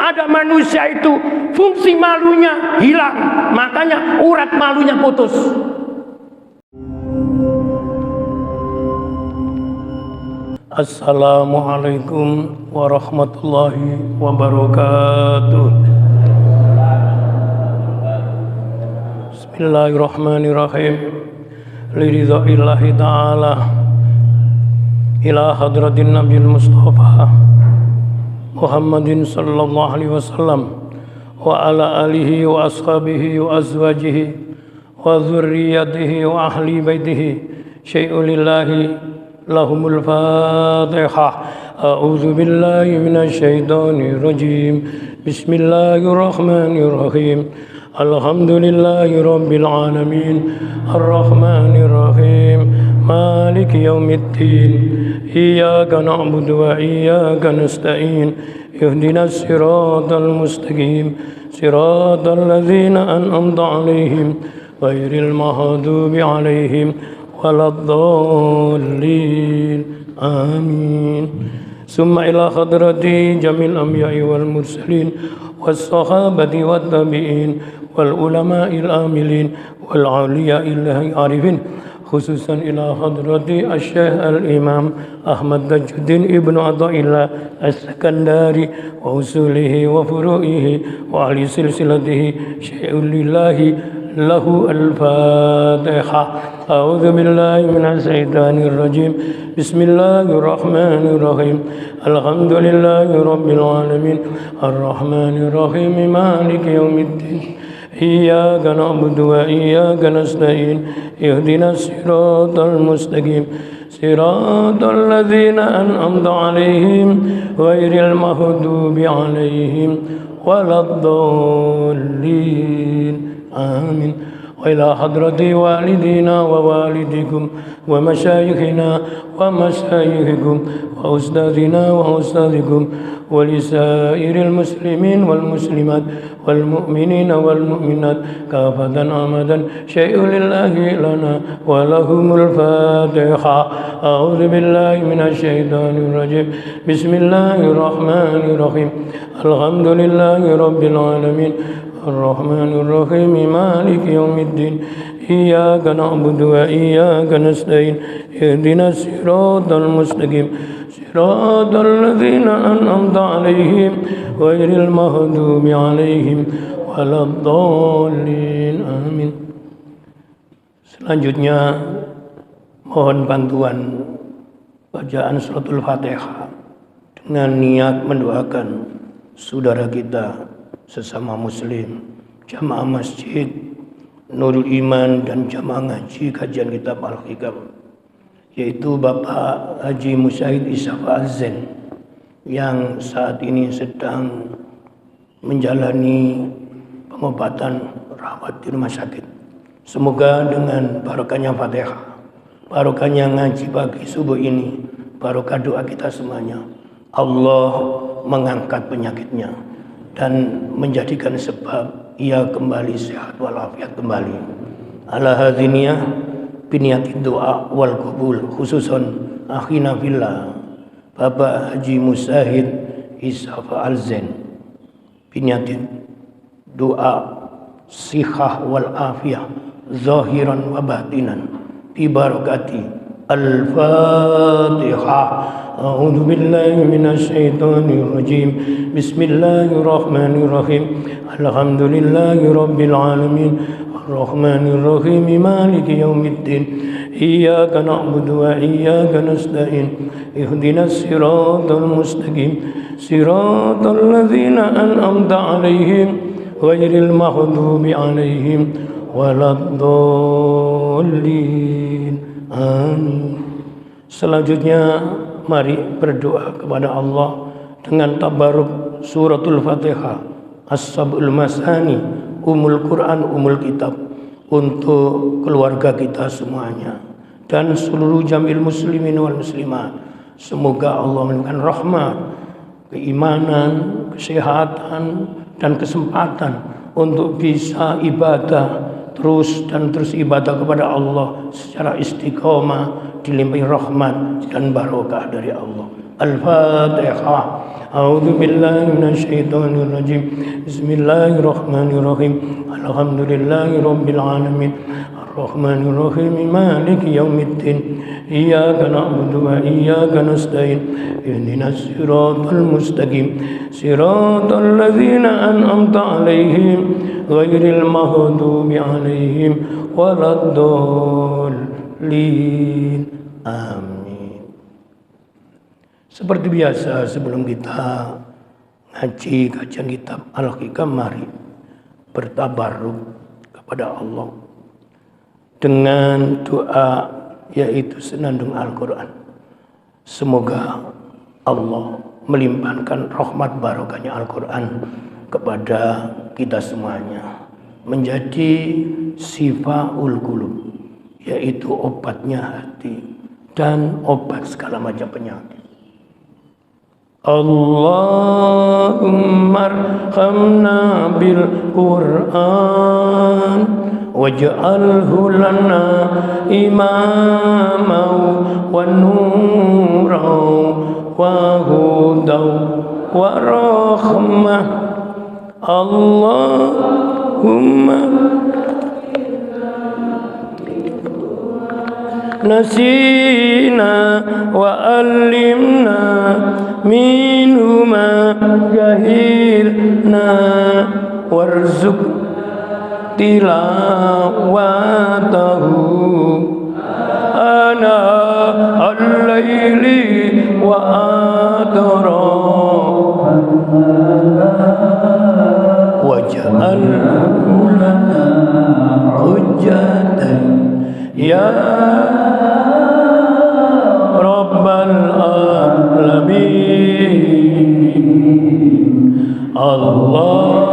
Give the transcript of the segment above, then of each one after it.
Ada manusia itu fungsi malunya hilang, makanya urat malunya putus. Assalamualaikum warahmatullahi wabarakatuh. Bismillahirrahmanirrahim. Liridha'illahi ta'ala ila hadratin Nabil Mustafa Muhammadin sallallahu alaihi wasallam wa ala alihi wa ashabihi wa azwajihi wa dzurriyyatihi wa ahli baitihi syai'ulillahi lahumul fatihah. A'udzu billahi minasy syaithanir rajim. Bismillahirrahmanirrahim. Alhamdulillahi rabbil alamin. Arrahmanir rahim. Maliki yaumiddin. Iyyaka na'budu wa iyyaka nasta'in. Ihdinas siratal mustaqim. Siratal ladzina an'amta 'alaihim ghairil maghdubi 'alaihim waladdallin. Amin. Summa ila hadrati jamil anbiya'i wal mursalin was sahabati wat tabi'in wal ulama'il amilin wal awliya'il arifin, khususan ila hadrati asy-syekh al-imam Ahmad Tajuddin ibnu Athaillah as-Sakandari wa usulihi wa furu'ihi wa ahli silsilatihi syai'ulillahi lahu al-fatihah. A'udzu billahi minasy syaithanir rajim. Bismillahirrahmanirrahim. Alhamdulillahi rabbil alamin. Arrahmanir rahim. Maliki yaumiddin. Iyyaka na'budu wa iyyaka nasta'in. Ihdinas siratal mustaqim. Siratal ladzina an'amta 'alaihim ghairil maghdubi 'alaihim waladdallin. Amin. Wa ila hadrati walidina wa walidikum wa masyayikhina wa masyayikhikum wa ustadzina wa ustadzikum wa lisairil muslimin wal muslimat wal mu'minina wal mu'minat kafatan amadan syai'ulillahi lana wa lahumul fatihah. A'udzu billahi minasy syaithanir rajim. Bismillahirrahmanirrahim. Alhamdulillahi rabbil alamin. Ar-Rahmanir Rahim. Maliki yaumiddin. Iyyaka na'budu wa iyyaka nasta'in. Ihdinas siratal mustaqim. Siratal ladzina an'amta 'alaihim ghairil maghdubi 'alaihim waladdallin. Amin. Selanjutnya mohon bantuan bacaan suratul Fatihah dengan niat mendoakan saudara kita sesama muslim, jamaah masjid Nurul Iman dan jamaah ngaji kajian kitab Al-Hikam, yaitu Bapak Haji Musyahid Ishafa Al-Zain yang saat ini sedang menjalani pengobatan rawat di rumah sakit. Semoga dengan barokahnya Fatihah, barokahnya ngaji pagi subuh ini, barokah doa kita semuanya, Allah mengangkat penyakitnya dan menjadikan sebab ia kembali sehat walafiat kembali. Ala hadziniyah biniyati doa wal qabul, khususan akhina fillah Bapak Haji Musyahid Ishafa Al-Zain biniyati doa sihah wal afiyah zahiran wa batinan bi barakati Al-Fatihah. A'udzu billahi minasy syaithanir rajim. Bismillahirrahmanirrahim. Alhamdulillahi rabbil alamin. Arrahmanir rahim. Maliki yaumiddin. Iyyaka na'budu wa iyyaka nasta'in. Ihdinas siratal mustaqim. Siratal ladzina an'amta 'alaihim ghairil maghdubi 'alaihim waladdallin. Amin. Selanjutnya mari berdoa kepada Allah dengan tabaruk suratul Fatihah, As-Sab'ul Masani, Umul Quran, Umul Kitab, untuk keluarga kita semuanya dan seluruh jamil muslimin wal muslimat. Semoga Allah memberikan rahmat, keimanan, kesehatan dan kesempatan untuk bisa ibadah terus ibadah kepada Allah secara istiqomah, dilimpahi rahmat dan barokah dari Allah. الفاتحة. أعوذ بالله من الشيطان الرجيم. بسم الله الرحمن الرحيم. الحمد لله رب العالمين الرحمن الرحيم مالك يوم الدين إياك نعبد وإياك نستعين اهدنا الصراط المستقيم صراط الذين أنعمت عليهم غير المغضوب عليهم ولا الضالين. Amin. Seperti biasa, sebelum kita ngaji kajian kitab Al-Hikam, mari bertabaruk kepada Allah dengan doa, yaitu senandung Al-Quran. Semoga Allah melimpahkan rahmat barokahnya Al-Quran kepada kita semuanya, menjadi sifaul qulub, yaitu obatnya hati dan obat segala macam penyakit. Allahumma arhamna bil Qur'an waj'alhu lana imaman wa nuran wa hudan wa rahmah. Allahumma nasina wa alimna minhuma jahilna warzuq tilawatahu ana al-laili wa atraf waj'alhu lana hujjatan ya Rabbal Alamin. Allahumma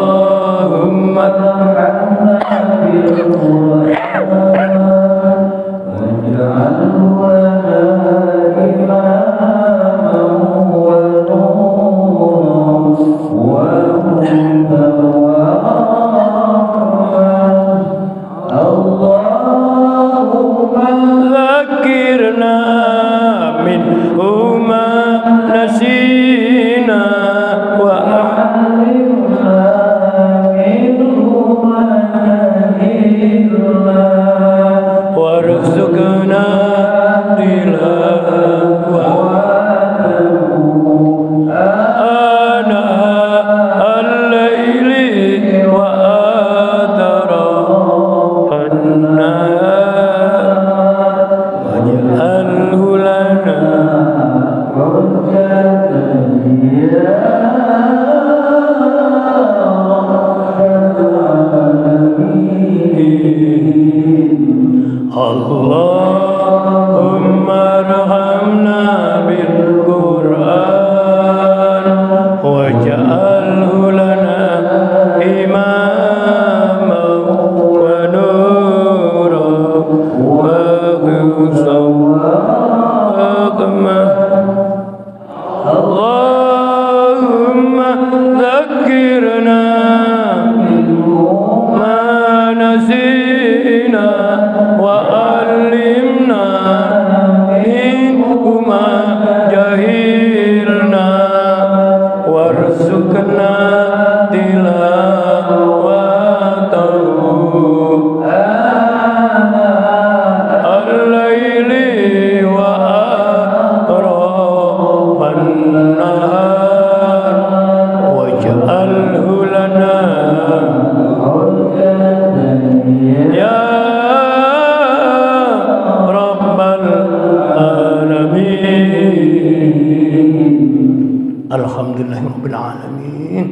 Alhamdulillahirabbil alamin.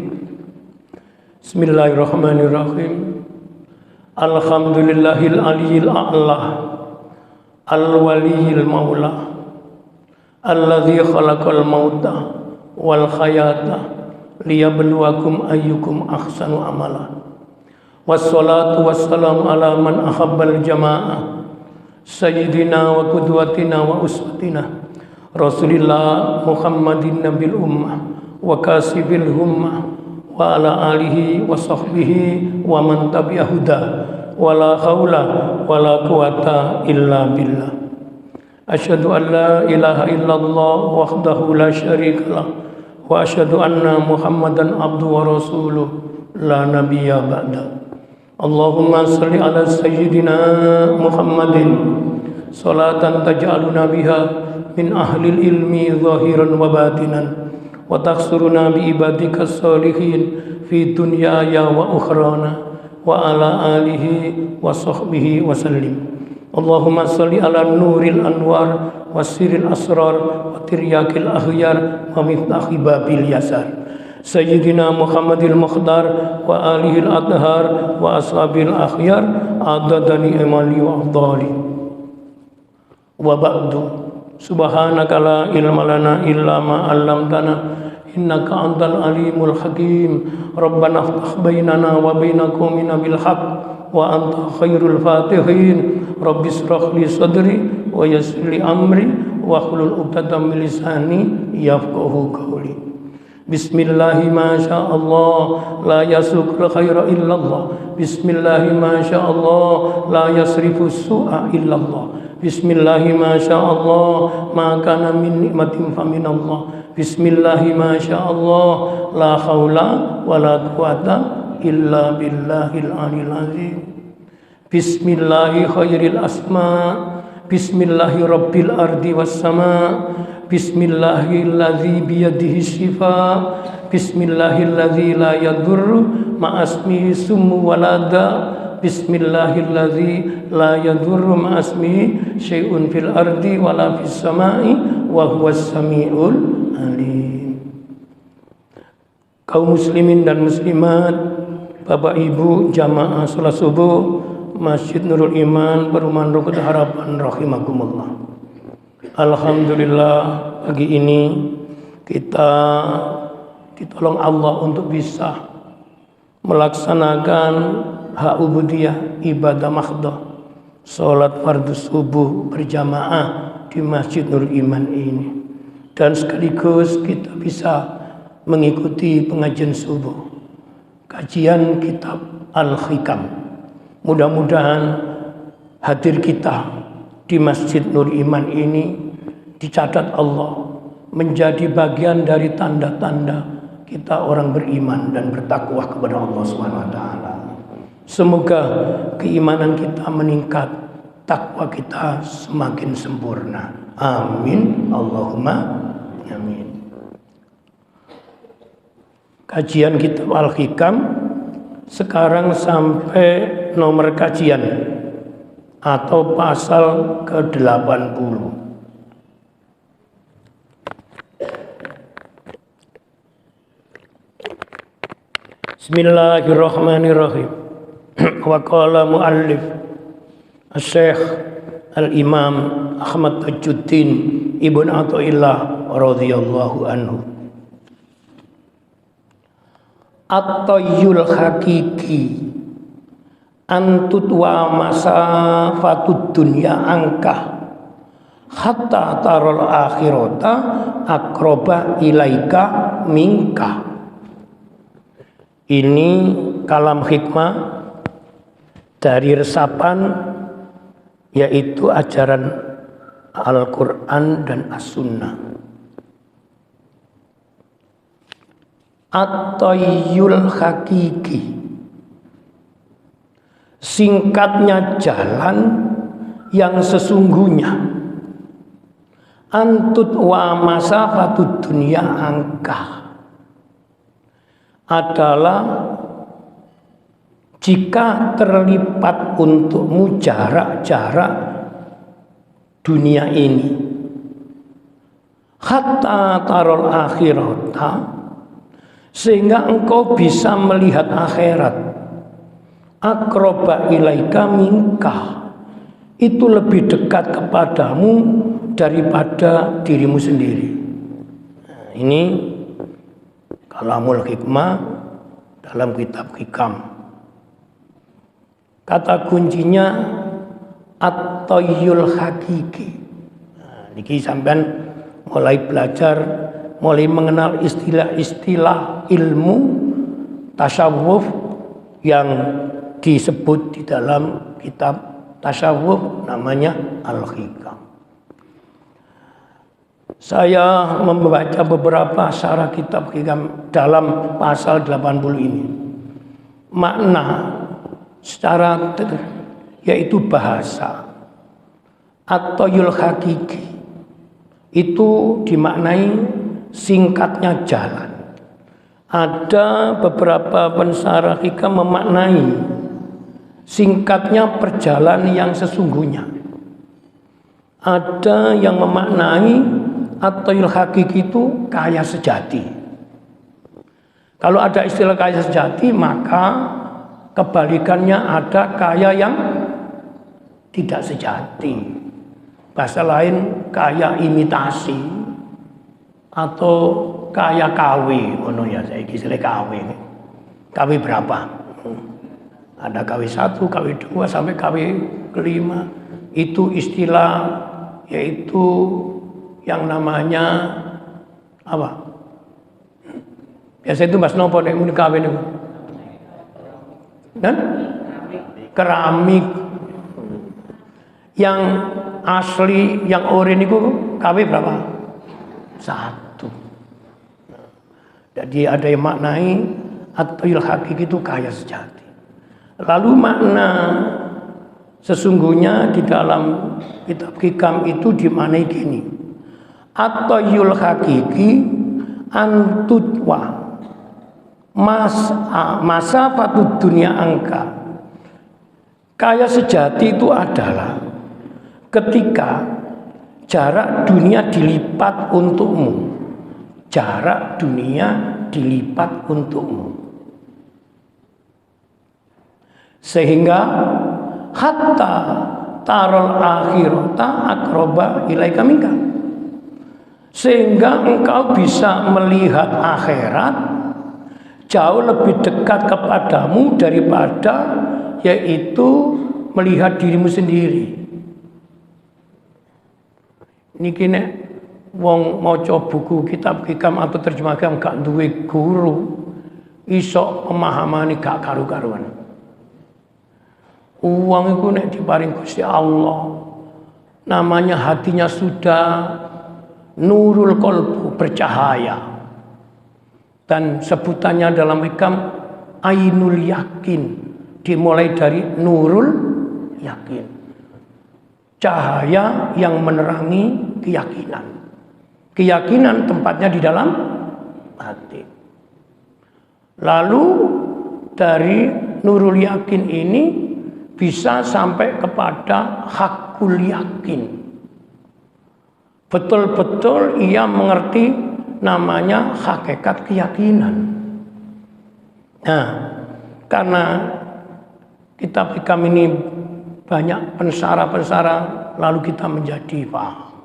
Bismillahirrahmanirrahim. Alhamdulillahil aliyil a'la al-waliyil maula alladzi khalaqal mauta wal hayata liyabluwakum ayyukum ahsanu amala. Wassalatu wassalamu ala man ahabbal jamaah sayyidina wa qudwatina wa uswatina Rasulillah Muhammadin nabil ummah wa kasibil hummah wa ala alihi wa sahbihi wa man tabi'ahuda wa la hawla wa la quwata illa billah. Asyhadu an la ilaha illallah wahdahu la syarika lah wa asyhadu anna Muhammadan abduhu wa rasuluh la nabiyya ba'da. Allahumma salli ala sayyidina Muhammadin salatan taj'aluna biha min ahlil ilmi zahiran wa batinan wa takhsuruna bi ibadika salihin fi dunyaya wa ukhrana wa ala alihi wa sahbihi wa sallim. Allahumma salli ala nuril anwar wa sirril asrar wa tiryakil akhyar wa miftahi babil yasar Sayyidina Muhammadil Mukhtar wa alihil athhar wa ashabil akhyar adadani imali wa afdali wa ba'du. Subhanaka la ilma lana illa ma 'allamtana innaka antal alimul hakim. Rabbana iftah bainana wa baina qaumina bil haqq wa anta khairul fatihin. Rabbi shrah li sadri wa yassir li amri wa hlul 'uqdatam min lisani yafqahu qawli. Bismillahi ma sya Allah la yasukul khaira illallah. Bismillahi ma sya Allah la yasrifu su'a illallah. Bismillahi ma sya Allah ma kana min nikmatin fa min Allah. Bismillahi ma sya Allah la haula wa la quwata illa billahil aliyil azim. Bismillahi khairil asma. Bismillahi rabbil ardi was sama. Bismillahilladzi biyadihi syifa. Bismillahilladzi la yadurru ma'asmihi summu walada. Bismillahilladzi la yadurru ma'asmihi syai'un fil ardi wala fis samai wa huwas samiul alim. Kaum muslimin dan muslimat, Bapak Ibu jamaah salat subuh Masjid Nurul Iman Perumahan Rukut Harapan rahimakumullah. Alhamdulillah pagi ini kita ditolong Allah untuk bisa melaksanakan hak ubudiyah ibadah mahdoh salat fardu subuh berjamaah di Masjid Nurul Iman ini, dan sekaligus kita bisa mengikuti pengajian subuh kajian kitab Al-Hikam. Mudah-mudahan hadir kita di Masjid Nur Iman ini dicatat Allah menjadi bagian dari tanda-tanda kita orang beriman dan bertakwa kepada Allah SWT. Semoga keimanan kita meningkat, takwa kita semakin sempurna. Amin. Allahumma amin. Kajian kitab Al-Hikam sekarang sampai nomor kajian atau pasal ke-80. Bismillahirrahmanirrahim. Wa qala muallif Asy-Syaikh Al-Imam Ahmad Tajuddin Ibn Athaillah radhiyallahu anhu. At-tayyul hakiki antut wa masafatud dunya angkah hatta tarol akhirata akroba ilaika minka. Ini kalam hikmah dari resapan, yaitu ajaran Al-Quran dan As-Sunnah. At-tayyul hakiki, singkatnya jalan yang sesungguhnya. Antut wa masafatud dunya angkah adalah jika terlipat untukmu jarak-jarak dunia ini, hatta tarol akhirata, sehingga engkau bisa melihat akhirat. Akroba ilaika minka, itu lebih dekat kepadamu daripada dirimu sendiri. Nah, ini kalamul hikmah dalam kitab Hikam. Kata kuncinya at-tayyul hakiki. Nah, niki sampean mulai belajar, mulai mengenal istilah-istilah ilmu tasawuf yang disebut di dalam kitab tasawuf namanya Al-Hikam. Saya membaca beberapa syarah kitab hikam dalam pasal 80 ini. Makna secara yaitu bahasa atau yul hakiki itu dimaknai singkatnya jalan. Ada beberapa pensarah hikam memaknai singkatnya perjalanan yang sesungguhnya. Ada yang memaknai atau yul hakiki itu kaya sejati. Kalau ada istilah kaya sejati, maka kebalikannya ada kaya yang tidak sejati. Bahasa lain kaya imitasi atau kaya KW. Ono ya saya istilah KW. KW berapa? Ada KW 1, KW 2 sampai KW kelima. Itu istilah yaitu yang namanya apa? Biasa itu Mas Nopo nek muni KW niku. Dan keramik yang asli yang ori niku KW berapa? 1. Jadi ada yang maknai atau yul hakiki itu kaya sejati. Lalu makna sesungguhnya di dalam kitab hikam itu dimaknai gini. Atau yul hakiki antutwa masa patut dunia angka. Kaya sejati itu adalah ketika jarak dunia dilipat untukmu. Jarak dunia dilipat untukmu. Sehingga hatta tarol akhirata akroba ilaika minka. Sehingga engkau bisa melihat akhirat jauh lebih dekat kepadamu daripada yaitu melihat dirimu sendiri. Niki nek wong maca buku kitab hikam atau terjemahan gak duwe guru iso pemahamane gak karu-karuan. Uang itu nek diparing Gusti Allah, namanya hatinya sudah nurul qalbu, bercahaya. Dan sebutannya dalam hikam ainul yakin, dimulai dari nurul yakin. Cahaya yang menerangi keyakinan. Keyakinan tempatnya di dalam hati. Lalu dari nurul yakin ini bisa sampai kepada hakul yakin. Betul-betul ia mengerti namanya hakikat keyakinan. Nah, karena kitab hikam ini banyak pensara-pensara, lalu kita menjadi paham.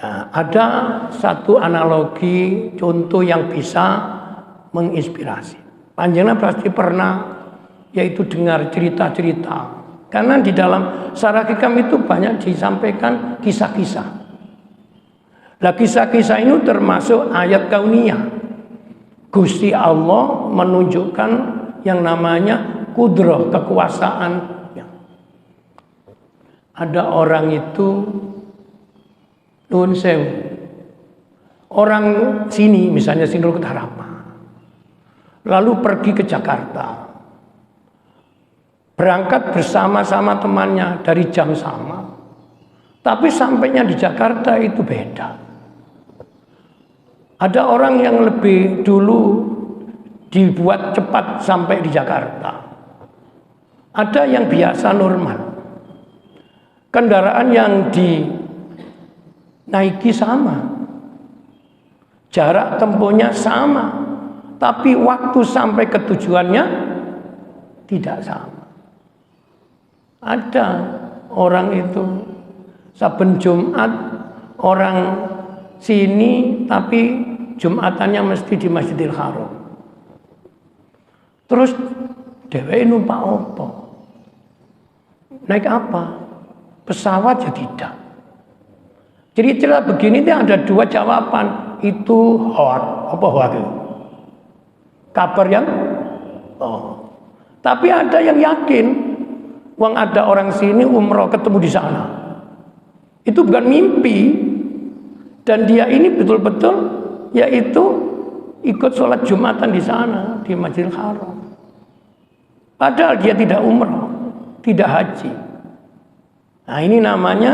Nah, ada satu analogi contoh yang bisa menginspirasi. Panjenengan pasti pernah yaitu dengar cerita-cerita. Karena di dalam syarah hikam itu banyak disampaikan kisah-kisah. Nah, kisah-kisah ini termasuk ayat kauniyah. Gusti Allah menunjukkan yang namanya kudrah, kekuasaan. Ada orang itu nuwun sewu. Orang sini misalnya Sinul Harapan. Lalu pergi ke Jakarta. Berangkat bersama-sama temannya dari jam sama. Tapi sampainya di Jakarta itu beda. Ada orang yang lebih dulu dibuat cepat sampai di Jakarta. Ada yang biasa normal. Kendaraan yang dinaiki sama. Jarak tempuhnya sama. Tapi waktu sampai ke tujuannya tidak sama. Ada orang itu saben Jumat orang sini tapi Jumatannya mesti di Masjidil Haram. Terus dheweke numpak apa? Naik apa? Pesawat ya tidak. Cerita begini itu ada dua jawaban. Itu hoax. Apa hoax itu? Kabar yang Tapi ada yang yakin. Wong ada orang sini umroh ketemu di sana. Itu bukan mimpi. Dan dia ini betul-betul yaitu ikut sholat Jumatan di sana, di Masjidil Haram. Padahal dia tidak umrah, tidak haji. Nah ini namanya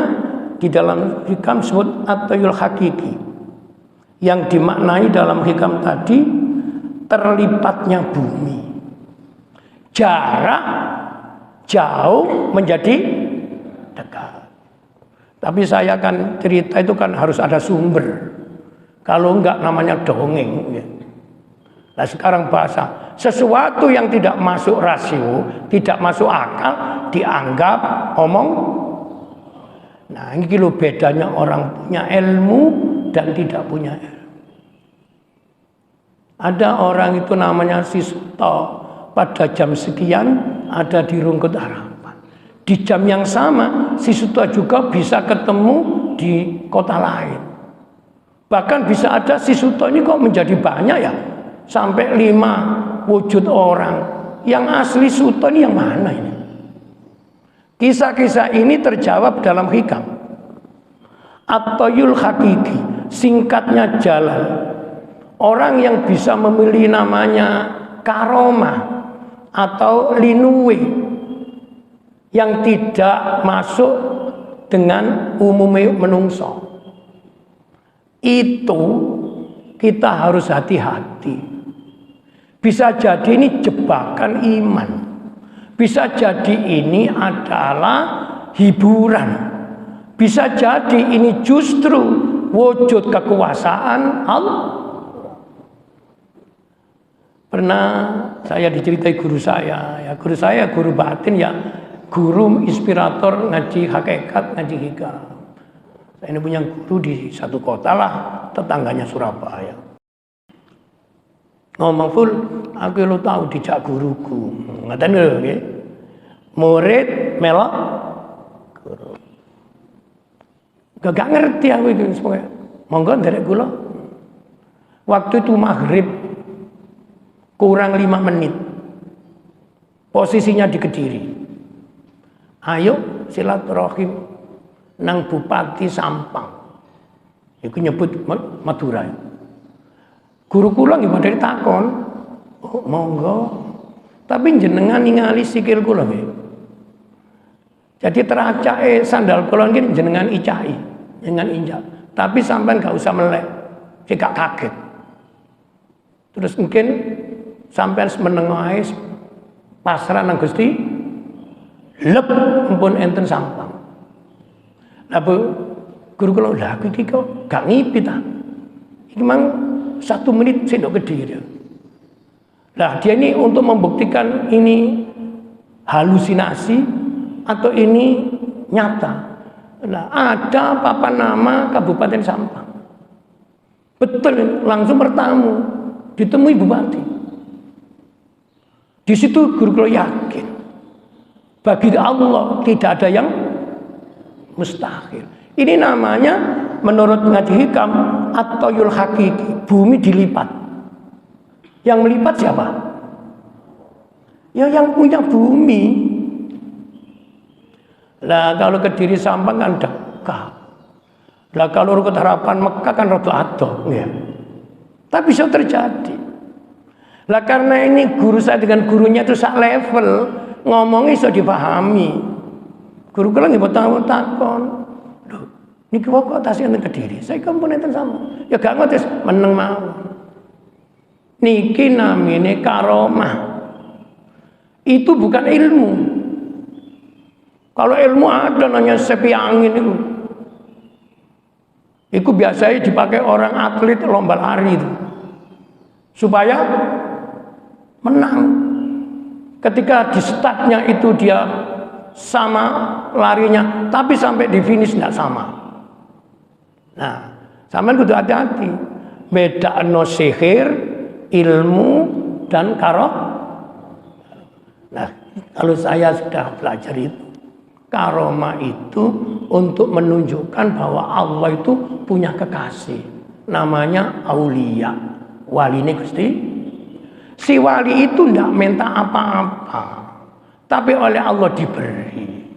di dalam hikam disebut at-tayyul hakiki. Yang dimaknai dalam hikam tadi terlipatnya bumi. Jarak jauh menjadi dekat. Tapi saya kan cerita itu kan harus ada sumber. Kalau enggak namanya dongeng. Ya. Nah sekarang bahasa sesuatu yang tidak masuk rasio, tidak masuk akal, dianggap omong. Nah ini kilo bedanya orang punya ilmu dan tidak punya ilmu. Ada orang itu namanya si Suto, pada jam sekian ada di Rungkut Harapan. Di jam yang sama si Suto juga bisa ketemu di kota lain. Bahkan bisa ada si Suto ini kok menjadi banyak ya, sampai 5 wujud orang. Yang asli Suto ini yang mana ini? Kisah-kisah ini terjawab dalam hikam at-tayyul hakiki, singkatnya jalan. Orang yang bisa memilih namanya karomah atau linuwe yang tidak masuk dengan umumnya menungso, itu kita harus hati-hati. Bisa jadi ini jebakan iman, bisa jadi ini adalah hiburan, bisa jadi ini justru wujud kekuasaan Allah. Pernah saya diceritai guru saya, guru batin ya, guru inspirator ngaji hakikat, ngaji hikam. Saya ini punya guru di satu kota lah, tetangganya Surabaya. Ngomong full, aku lo tahu dijak guruku, ngatain lho, okay? Murid melok guru. Gak ngerti aku itu semuanya. Monggo nderek kula. Waktu itu maghrib kurang 5 menit. Posisinya di Kediri. Ayo silaturahim nang Bupati Sampang. Iku nyebut Madura. Guru kula nggih badhe takon, "Oh, monggo. Tapi jenengan ningali sikil kula nggih." Jadi teracake sandal kula nggih jenengan icai, jenengan injak. Tapi sampean gak usah melek. Saya gak kaget. Terus mungkin sampean menengahi pasrah nang Gusti lep mpun enten Sampang. Lah guru kula lha iki kok gak ngipi ta. Iki mang 1 menit sendok Kediri. Lah dia ini untuk membuktikan ini halusinasi atau ini nyata. Nah, ada papan nama Kabupaten Sampang. Betul, langsung bertamu ditemui bupati. Di situ guru kula yakin bagi Allah tidak ada yang mustahil. Ini namanya menurut ngaji hikam at-tayyul hakiki, bumi dilipat. Yang melipat siapa? Ya yang punya bumi. Lah kalau Kediri Sampang kan dekat. Lah kalau Rungkut Harapan Mekah kan rada adoh, ya. Tapi bisa terjadi. Lah karena ini guru saya dengan gurunya itu sak level, ngomongnya bisa dipahami. Guru kula nggih boten takon. Lho, niki kok tas enten Kediri. Saya kan pun enten sama. Ya gak ngotes meneng mawon. Niki namine karomah. Itu bukan ilmu. Kalau ilmu ada namanya sepi angin itu. Itu biasanya dipakai orang atlet lomba lari itu. Supaya menang. Ketika di startnya itu dia sama larinya, tapi sampai di finish tidak sama. Nah, sampean kudu hati-hati. Bedakno sihir, ilmu dan Nah, kalau saya sudah belajar itu, karomah itu untuk menunjukkan bahwa Allah itu punya kekasih. Namanya aulia. Wali ini Gusti. Si wali itu tidak minta apa-apa, tapi oleh Allah diberi.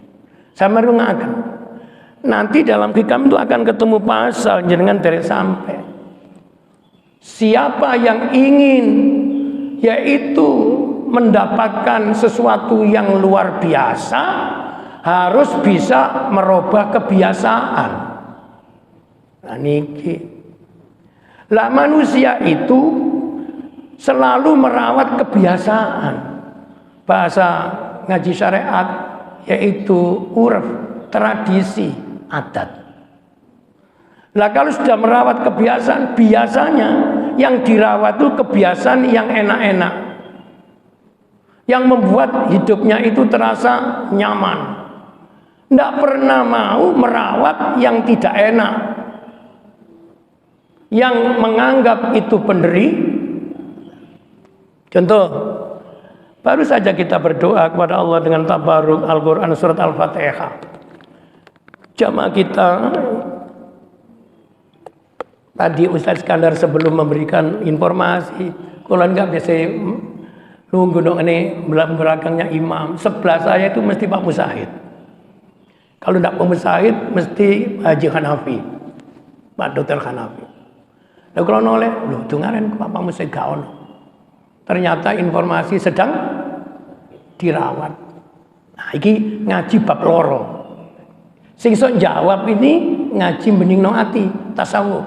Saya merungakan. Nanti dalam hikam itu akan ketemu pasal jenengan dari sampai. Siapa yang ingin yaitu mendapatkan sesuatu yang luar biasa, harus bisa merubah kebiasaan. Nah, niki. Lah manusia itu selalu merawat kebiasaan. Bahasa ngaji syariat yaitu urf, tradisi, adat. Lah kalau sudah merawat kebiasaan, biasanya yang dirawat itu kebiasaan yang enak-enak, yang membuat hidupnya itu terasa nyaman. Tidak pernah mau merawat yang tidak enak, yang menganggap itu Contoh, baru saja kita berdoa kepada Allah dengan tabaruk Al-Quran surat Al-Fatihah. Jamaah kita tadi Ustaz Iskandar sebelum memberikan informasi, kalau enggak biasa nunggu dong ini belakangnya imam. Sebelah saya itu mesti Pak Musahid. Kalau enggak Pak Musahid mesti Haji Hanafi, Pak Dr. Hanafi. Nah kalau noleh, loh dengarin Pak Musahid gak ono. Ternyata informasi sedang dirawat. Nah, ini ngaji bab loro. Sing sok jawab ini ngaji bening no ati, tasawuf.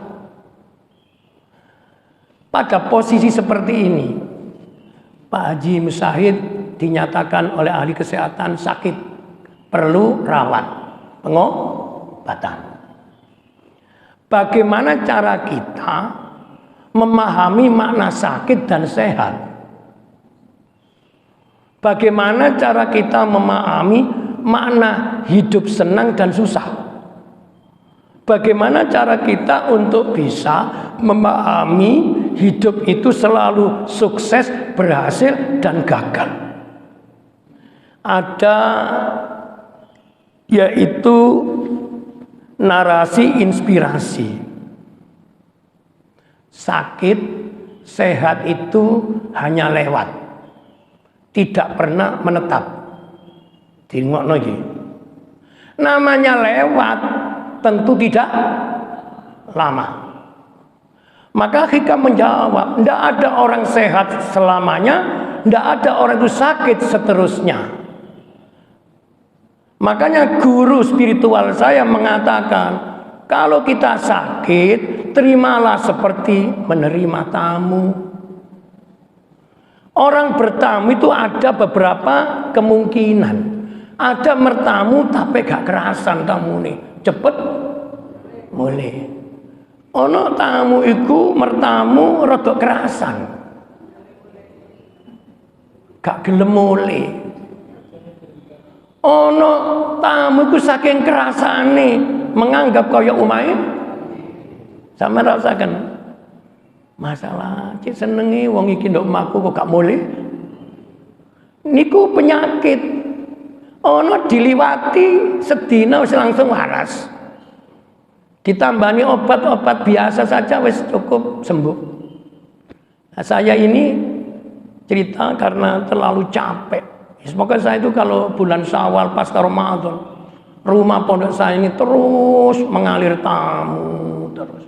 Pada posisi seperti ini, Pak Haji Musahid dinyatakan oleh ahli kesehatan sakit, perlu rawat, pengobatan. Bagaimana cara kita memahami makna sakit dan sehat? Bagaimana cara kita memahami makna hidup senang dan susah? Bagaimana cara kita untuk bisa memahami hidup itu selalu sukses, berhasil, dan gagal? Ada yaitu narasi inspirasi. Sakit, sehat itu hanya lewat, tidak pernah menetap. Dingokno iki. Namanya lewat tentu tidak lama. Maka hikam menjawab, tidak ada orang sehat selamanya, tidak ada orang itu sakit seterusnya. Makanya guru spiritual saya mengatakan, kalau kita sakit, terimalah seperti menerima tamu. Orang bertamu itu ada beberapa kemungkinan. Ada mertamu tapi gak kerasan tamu nih, cepet mulai. Ono tamu iku mertamu rada kerasan, gak gelem mulai. Ono tamu iku saking kerasane menganggap kaya umahe sama rasakan masalah cik senengi wong iki ndok omahku kok gak mulai. Niku penyakit. Ono diliwati sedina wis langsung waras. Ditambani obat-obat biasa saja wis cukup sembuh. Nah, saya ini cerita karena terlalu capek. Semoga saya itu kalau bulan Syawal pasca Ramadan, rumah pondok saya ini terus mengalir tamu terus.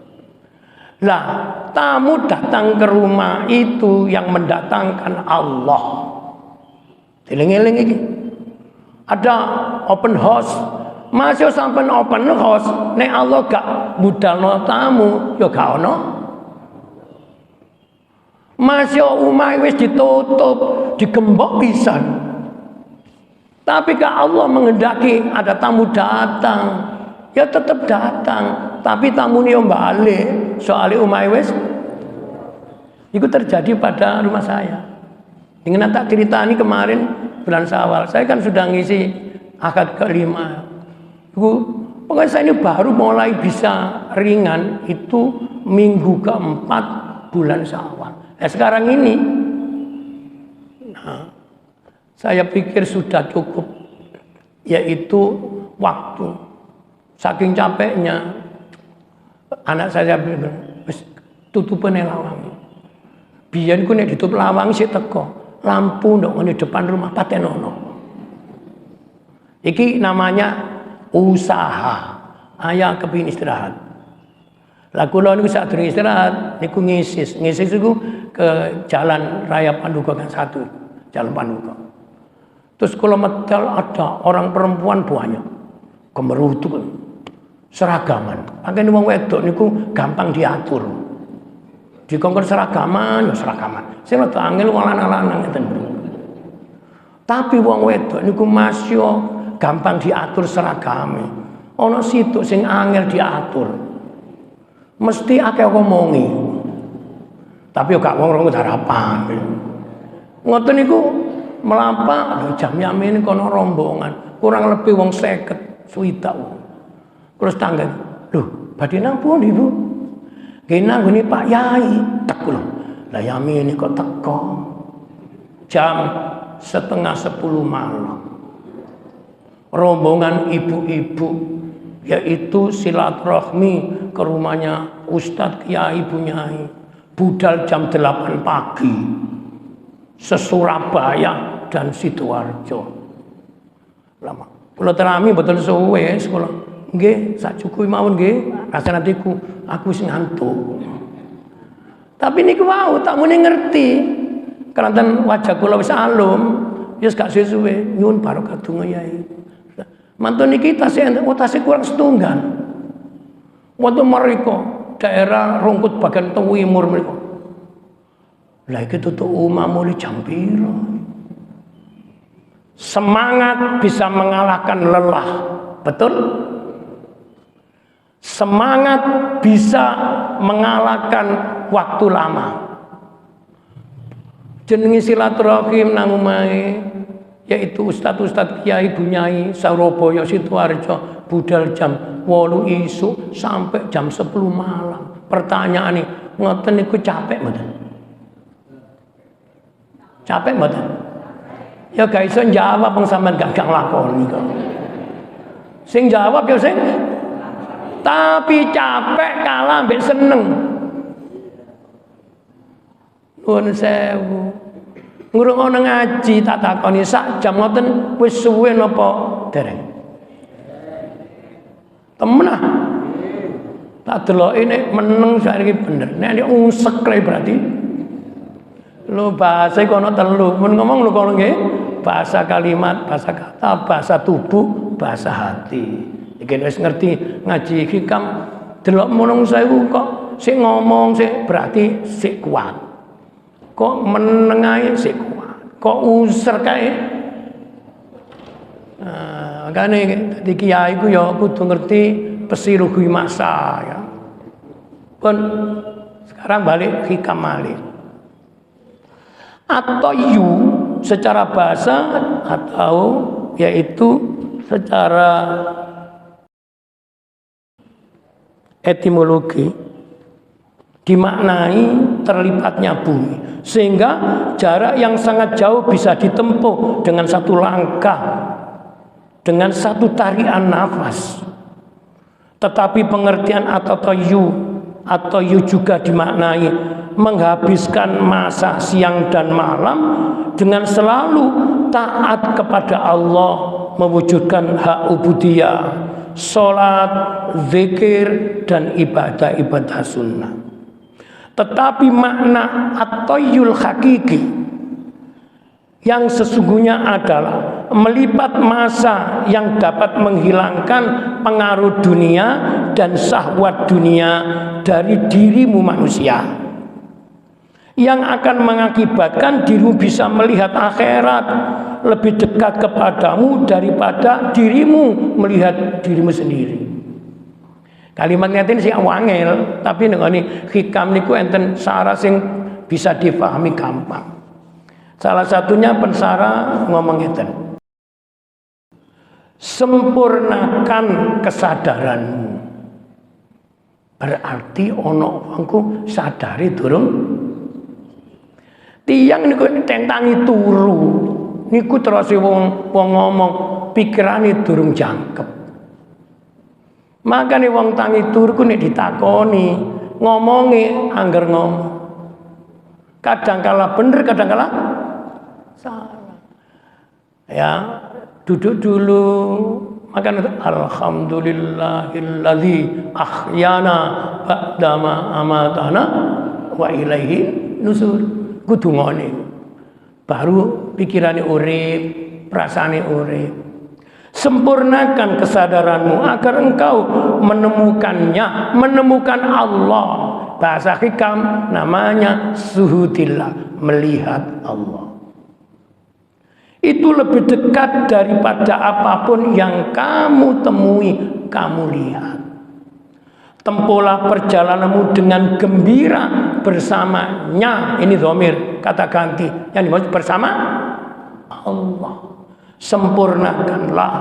Lah, tamu datang ke rumah itu yang mendatangkan Allah. Eling-eling iki. Ada open house, masih sampai open house, nek Allah gak budalno tamu, ya gak ono. Masih umai wis ditutup, digembok pisan. Tapi gak Allah menghendaki ada tamu datang, ya tetap datang. Tapi tamu ini balik, soalnya umai wis. Itu terjadi pada rumah saya. Dengan tak cerita ini kemarin bulan Syawal, saya kan sudah ngisi akad ke-5. Pokoknya saya ini baru mulai bisa ringan itu minggu ke-4 bulan Syawal. Nah, sekarang ini, nah, saya pikir sudah cukup, yaitu waktu. Saking capeknya, anak saya bilang, tutupin lawang. Biar aku nek ditutup lawang sih teko. Lampu ndok di depan rumah patenono. Iki namanya usaha. ayah kepingin istirahat. Lah kula niku sadurunge istirahat niku ngisis niku ke jalan raya Panduga kan 1, jalan Panduga. Terus kula medal ada orang perempuan banyak gemerutu seragaman. Anggen wong wedok niku gampang diatur. Dikongkon seragaman ya seragaman. Sing rada angel wong lanang-lanang ngeten. Tapi wong wedok niku masih gampang diatur seragame. Ana situ sing angel diatur. Mesti akeh ngomongi. Tapi yo gak wong harapan. Ngoten niku melampah jam yamin kono rombongan. Kurang lebih wong 50 suwidak. Terus tangga. Loh, badhe nang pundi, Bu? Nggih nang ngene Pak Yai. Tak kula. Lah yamin kok teko. Jam 9:30 malam. Rombongan ibu-ibu yaitu silaturahmi ke rumahnya Ustadz Kiai Bunyai budal jam 8 pagi se-Surabaya dan Sidoarjo. Lama. Kula terami betul suwe sekolah. Nggih, sak cukup mawon nggih. Rasane atiku aku wis ngantuk. Tapi niku wau tak muni ngerti. Keranten wajah kula wis alum, wis gak suwe nyuwun barokah donga Yai. Mantun niki tasih kurang setunggal. Waktu mereka daerah Rungkut bagian timur mereka. Lah iki tutuk umah mulai jam piro. Semangat bisa mengalahkan lelah. Betul? Semangat bisa mengalahkan waktu lama. Jenenge silaturahim nang omahe yaitu Ustadz Kiai Bunyai Surabaya Sidoarjo budal jam 8 isuk sampai jam 10 malam. Pertanyaan nih, ngoten niku capek mboten? Capek mboten? Ya gak iso jawab wong sampean gak nglakoni kok. Sing jawab ya sing tapi capek kalah mbek seneng. Nuwun sewu. Ngrungokno ngaji tak takoni sak jam ngoten wis suwe napa dereng? Temen ah. Tak deloki nek meneng saiki bener. Nek usek berarti lho bahasa iku ana 3. Mun ngomong lho kono nggih. Bahasa kalimat, bahasa kata, bahasa tubuh, bahasa hati. Iki wis ngerti ngaji hikam delok menungsa iku kok sik ngomong sik berarti sik kuat. Kok meneng ae sik kuat. Kok user kae. Nah, makane dadi kiai ku ya kudu ngerti psikolog masa ya. Pun sekarang balik hikam malih. Atau yu secara bahasa atau yaitu secara etimologi dimaknai terlipatnya bumi sehingga jarak yang sangat jauh bisa ditempuh dengan satu langkah dengan satu tarian nafas. Tetapi pengertian atau yu juga dimaknai menghabiskan masa siang dan malam dengan selalu taat kepada Allah, mewujudkan hak ubudiyah, sholat, zikir, dan ibadah-ibadah sunnah. Tetapi makna at-tayyul hakiki yang sesungguhnya adalah melipat masa yang dapat menghilangkan pengaruh dunia dan syahwat dunia dari dirimu manusia, yang akan mengakibatkan dirimu bisa melihat akhirat lebih dekat kepadamu daripada dirimu melihat dirimu sendiri. Kalimat ngaten sing wangel, tapi nengoni hikam niku enten syarat sing bisa difahami gampang. Salah satunya pensara ngomong ngeten. Sempurnakan kesadaranmu. Berarti ono wongku sadari durung. Tiang niku tentangi turu. Niku terus wong ngomong pikirane durung jangkep. Makanya wong tangi turu ku nek ditakoni ngomongi angger ngomong. Kadangkala bener, kadangkala salah. Ya, duduk dulu, Maka alhamdulillahilladzi ahyana ba'dama amatana wa ilaihi nusur. Kudu ngene. Baru pikirane urip, perasaane urip. Sempurnakan kesadaranmu agar engkau menemukan Allah. Bahasa hikam namanya suhudillah, melihat Allah. Itu lebih dekat daripada apapun yang kamu temui, kamu lihat. Tempuhlah perjalananmu dengan gembira bersamanya. Ini dhamir, kata ganti. Yang dimaksud bersama Allah. Sempurnakanlah,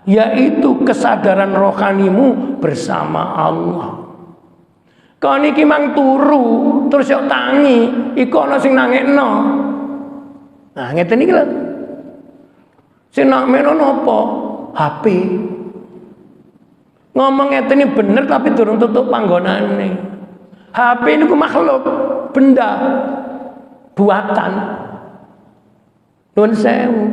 yaitu kesadaran rohanimu bersama Allah. Kau niki mang turu terus yo tangi, iku ana sing nangekno. Nah, ngeten iki lho. Sing nangekno napa? HP. Ngomong ngeten iki bener tapi durung tutup panggonane. HP niku makhluk, benda buatan. Nuwun sewu.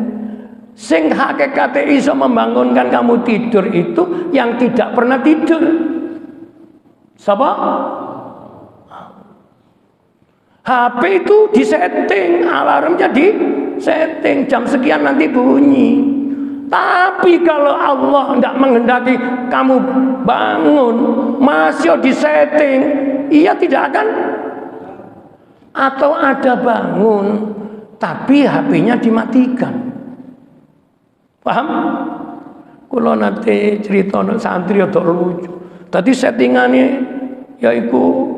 Sing hakikate iso membangunkan kamu tidur itu yang tidak pernah tidur. Siapa? HP itu disetting, alarmnya disetting, jam sekian nanti bunyi. Tapi kalau Allah tidak menghendaki kamu bangun, masih disetting, ia tidak akan. Atau ada bangun, tapi HP-nya dimatikan. Paham? Kalau nanti cerita santri atau lucu. Tadi settingannya yaitu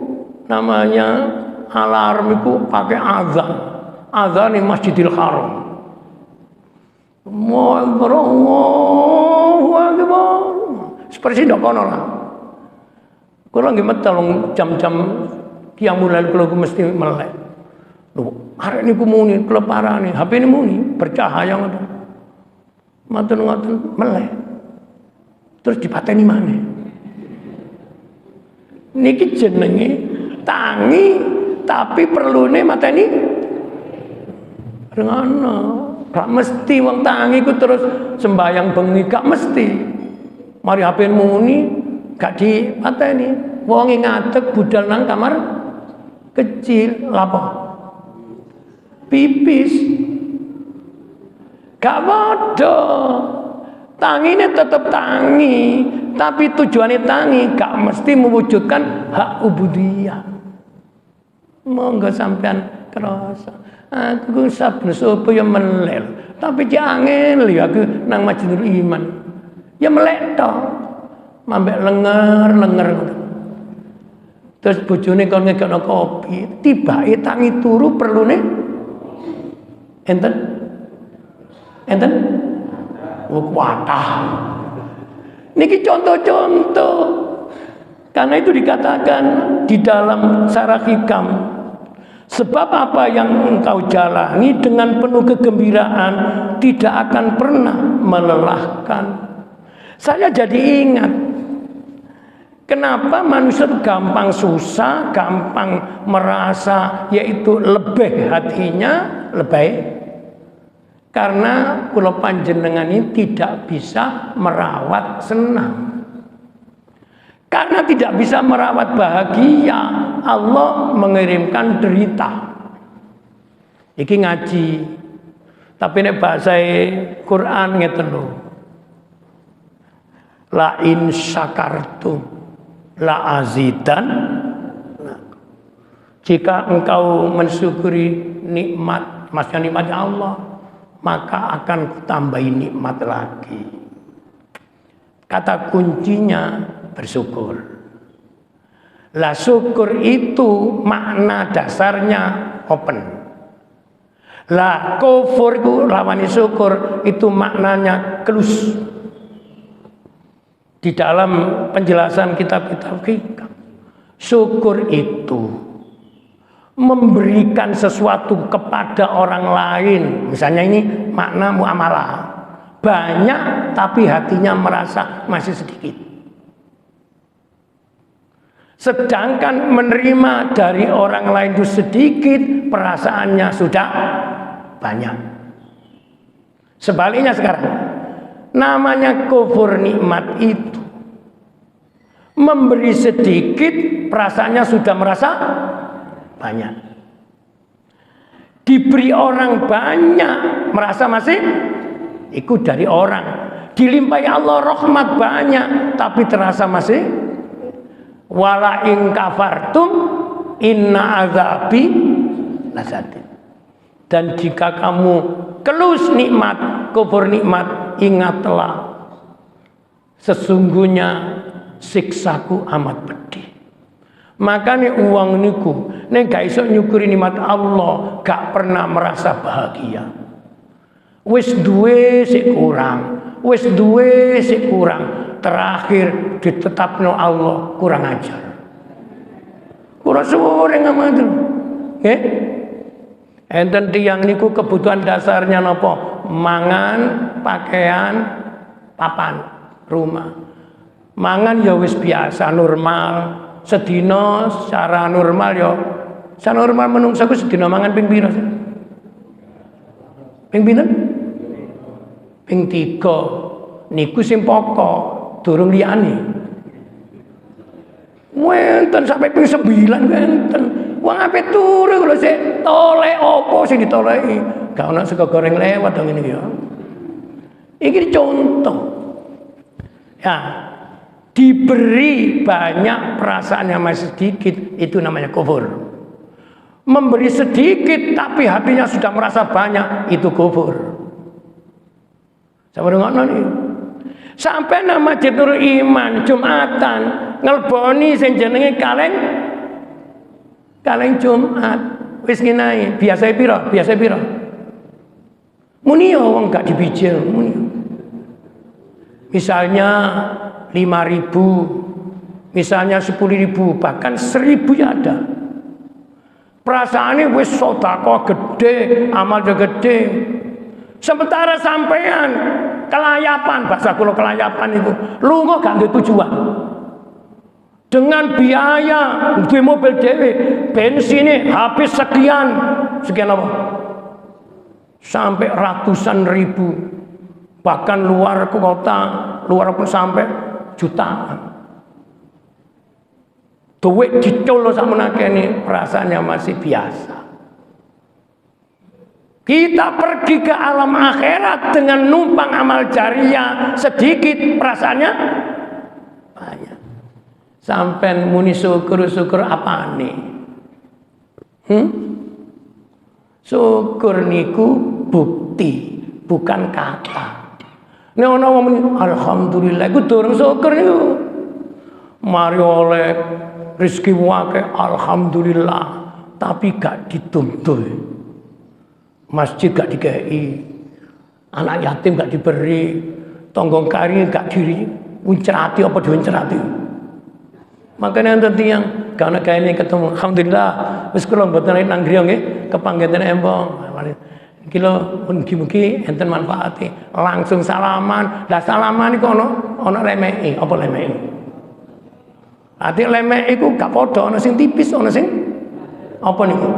namanya alarm itu pakai azan. Azan di Masjidil Haram. Allahu Akbar. Seperti tidak kono lah. Kalau nggih metel jam-jam qiyamul lail kalau mesti melek. Lho, arek niku muni keleparane, HP ini muni bercahaya ngoten. Maten-maten melek. Terus dipateni maneh. Niki jenenge tangi tapi perlune mateni rengono. Gak mesti wong tangi ku terus sembayang bengi, gak mesti. Mari HP muni gak dipateni. Wong ngadeg budal nang kamar kecil, lapo? Pipis. Gak bodoh. Tangine tetap tangi, tapi tujuannya tangi gak mesti mewujudkan hak ubudiyah. Monggo sampean kerasa. Aku saben sapa ya melel, tapi jangan ya aku nang Majnul Iman. Ya melek to. Mambek lenger. Terus bojone kon ngekno kopi, tibake tangi turu perlune enten kuatah. Niki contoh-contoh. Karena itu dikatakan di dalam Syarah Hikam, sebab apa yang engkau jalani dengan penuh kegembiraan tidak akan pernah melelahkan. Saya jadi ingat kenapa manusia itu gampang susah, gampang merasa yaitu lebih hatinya lebih. Karena kula panjenengan ini tidak bisa merawat senang. Karena tidak bisa merawat bahagia, Allah mengirimkan derita. Iki ngaji. Tapi nek bahasa Quran ngeten lho. La in syakartum la azidan. Jika engkau mensyukuri nikmat, maksudnya nikmatnya Allah, maka akan kutambahi nikmat lagi. Kata kuncinya bersyukur. Lah syukur itu makna dasarnya open. Lah kufur itu lawan syukur itu maknanya close. Di dalam penjelasan kitab-kitab hikam, syukur itu memberikan sesuatu kepada orang lain. Misalnya ini makna muamalah. Banyak tapi hatinya merasa masih sedikit. Sedangkan menerima dari orang lain itu sedikit, perasaannya sudah banyak. Sebaliknya sekarang, Namanya kufur nikmat itu memberi sedikit, perasaannya sudah merasa banyak. Diberi orang banyak, merasa masih ikut dari orang. Dilimpahi Allah rahmat banyak, tapi terasa masih. Wala in kafartum inna azabi lasadid. Dan jika kamu kelus nikmat, kufur nikmat, ingatlah sesungguhnya siksaku amat pedih. Makanya uang niku nek gak iso nyukuri nikmat Allah, gak pernah merasa bahagia. Wis duwe sik kurang, wis duwe sik kurang, terakhir ditetapno Allah kurang ajar. Kurang sore ngamadul. Nggih. Enten tiyang niku kebutuhan dasarnya napa? Mangan, pakaian, papan, rumah. Mangan ya wis biasa normal, sedina secara normal ya. Secara normal menungso ku sedina mangan ping pira? Ping pinten? Ping 3. Niku sing pokok, durung liyane. Wenten sampai ping 9 wenten. Wong ape turu lho sik tolek opo sing ditoleki? Gak ono sego goreng lewat dong ini ya. Iki contoh. Ya, diberi banyak perasaannya masih sedikit, itu namanya kufur. Memberi sedikit tapi hatinya sudah merasa banyak, itu kufur. Sampai ngono nih. Sampai nama Masjidul Iman Jumatan ngelboni sing jenenge kaleng Jumat wis nginae biasa pira muni wong gak dibijil muni misalnya 5.000 misalnya 10.000 bahkan 1.000 ya ada perasaannya wis sedekah gede amal gede sementara sampean kelayapan bahasa kula kelayapan itu lunga gak duwe tujuan dengan biaya duwe mobil dhewe bensinnya habis sekian apa sampai ratusan ribu bahkan luar kota luar pun sampai jutaan duit dicul sakmenake ini perasaannya masih biasa. Kita pergi ke alam akhirat dengan numpang amal jariah sedikit perasaannya banyak. Sampai muni syukur apa nih? Syukur niku bukti, bukan kata. Nek ana wong muni alhamdulillah iku durung syukur niku. Mari oleh rezeki wae alhamdulillah, tapi gak dituntut. Masjid gak dikei, anak yatim gak diberi, tonggong kari gak diri, uncerati apa diuncerati. Makanya nanti yang karena kayaknya ketemu, alhamdulillah, wis kula mboten nang griya nggih, kepanggetan embong. Kilo mugi-mugi enten manfaati, langsung salaman. Lah salaman iku ana lemeke, apa lemeke? Ati lemeke iku gak padha, ana sing tipis, ana sing apa niku?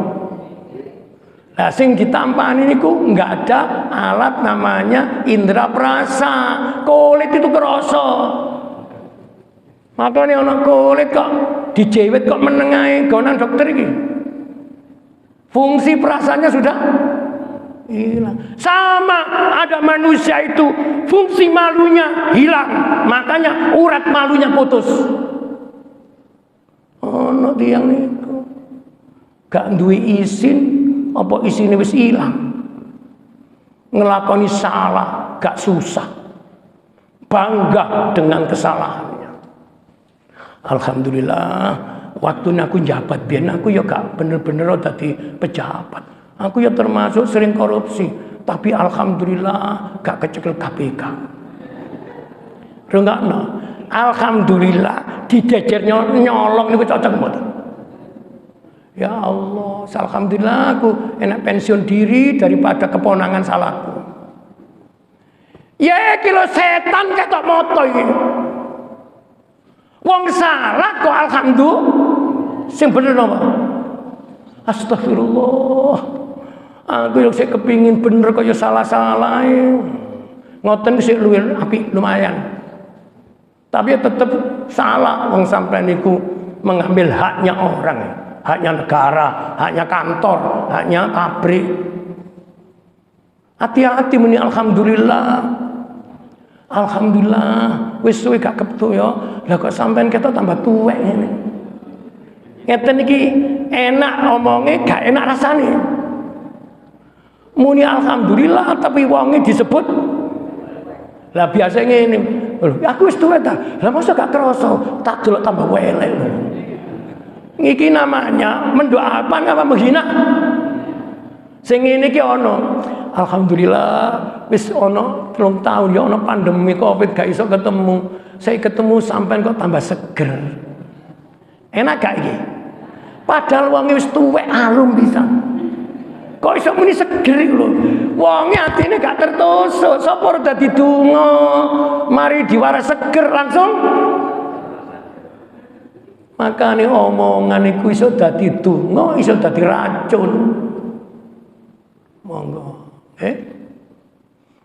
Nah, sing ditampani niku enggak ada alat namanya indera perasa. Kulit itu kerasa. Makanya ana kulit kok dijewet kok menengae gonan dokter iki. Fungsi perasaannya sudah hilang. Sama ada manusia itu fungsi malunya hilang. Makanya urat malunya putus. Ono tiyang niku gak duwe izin apa isine wis ilang. Ngelakoni salah gak susah. Bangga dengan kesalahannya. Alhamdulillah, waktu aku jabat biyen aku ya gak bener-bener dadi pejabat. Aku ya termasuk sering korupsi, tapi alhamdulillah gak kecekel KPK. Rungokno. Alhamdulillah dijejer nyolong niku cocok mboten? Ya Allah, alhamdulillah aku enak pensiun diri daripada keponangan salahku. Ya kilo setan ketok moto iki. Wong salah kok alhamdulillah. Sing bener napa? Astagfirullah. Aku yo sik kepingin bener kaya salah-salahe. Ngoten sik luwih apik lumayan. Tapi tetap salah wong sampean niku mengambil haknya orang, haknya negara, haknya kantor, haknya pabrik. Hati-hati muni alhamdulillah. Alhamdulillah wis suwe gak keptu ya. Lah kok sampean ketok tambah tuwek ngene. Ngeten iki enak omongnya gak enak rasane. Muni alhamdulillah tapi wonge disebut. Lah biasa ngene. Aku wis tuwek ta. Lah masa gak kerasa tak delok tambah welek. Iki namanya mendoakan apa menghina? Sing ngene iki ana. Alhamdulillah wis ana 3 tahun ya ana pandemi Covid gak iso ketemu. Saya ketemu sampean kok tambah seger. Enak gak iki? Padahal wong wis tuwek alum bisa. Kok iso muni seger iku lho. Wonge atine gak tertusuk. Sapa dadi donga, mari diwaras seger langsung. Makane omongan iku iso dadi donga, iso dadi racun. Monggo.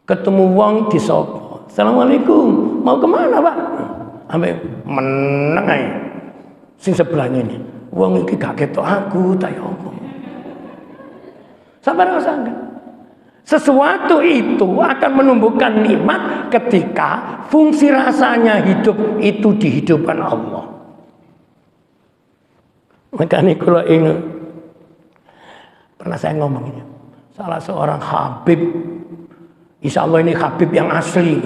Ketemu wong disapa. Assalamualaikum. Mau kemana, Pak? Ambil meneng ae. Sing sebelahnya ini. Wong iki gak ketok aku ta ya apa. Sabar enggak? Sesuatu itu akan menumbuhkan nikmat ketika fungsi rasanya hidup itu dihidupkan Allah. Makanya kalau ingat pernah saya ngomong ini, salah seorang Habib, insya Allah ini Habib yang asli,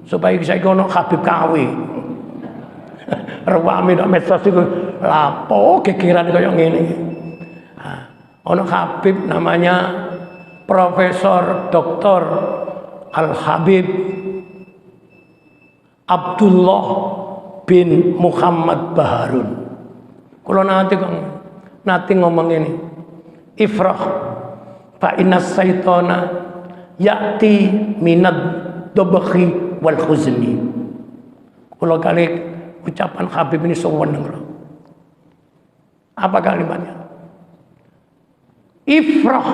supaya saya kono Habib KW. Rewami nek medsos iku lapo gegeran kaya ngene. Ono Habib namanya Profesor Dr. Al Habib Abdullah bin Muhammad Baharun. Kalau nanti ngomong ini, ifrah fa inna syaitana ya'ti minad dobakhi wal khuzni. Kalau kali ucapan Habib ini sewenang loh. Apa kalimatnya? Ifrah,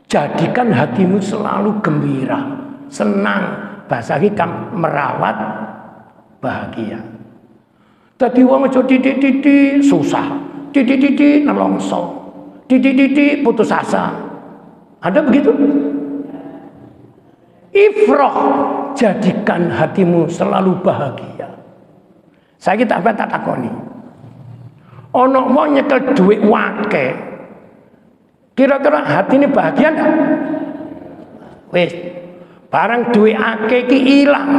jadikan hatimu selalu gembira, senang, bahasa hikam merawat bahagia. Tadi wong aja titik-titik susah, titik-titik nelongso, titik-titik putus asa. Ada begitu? Ifrah, jadikan hatimu selalu bahagia. Saya kita tak takoni. Ono wong nyekel duit wake. Kira-kira hati ini bahagia enggak? Wis, barang duit akeh ki ilang.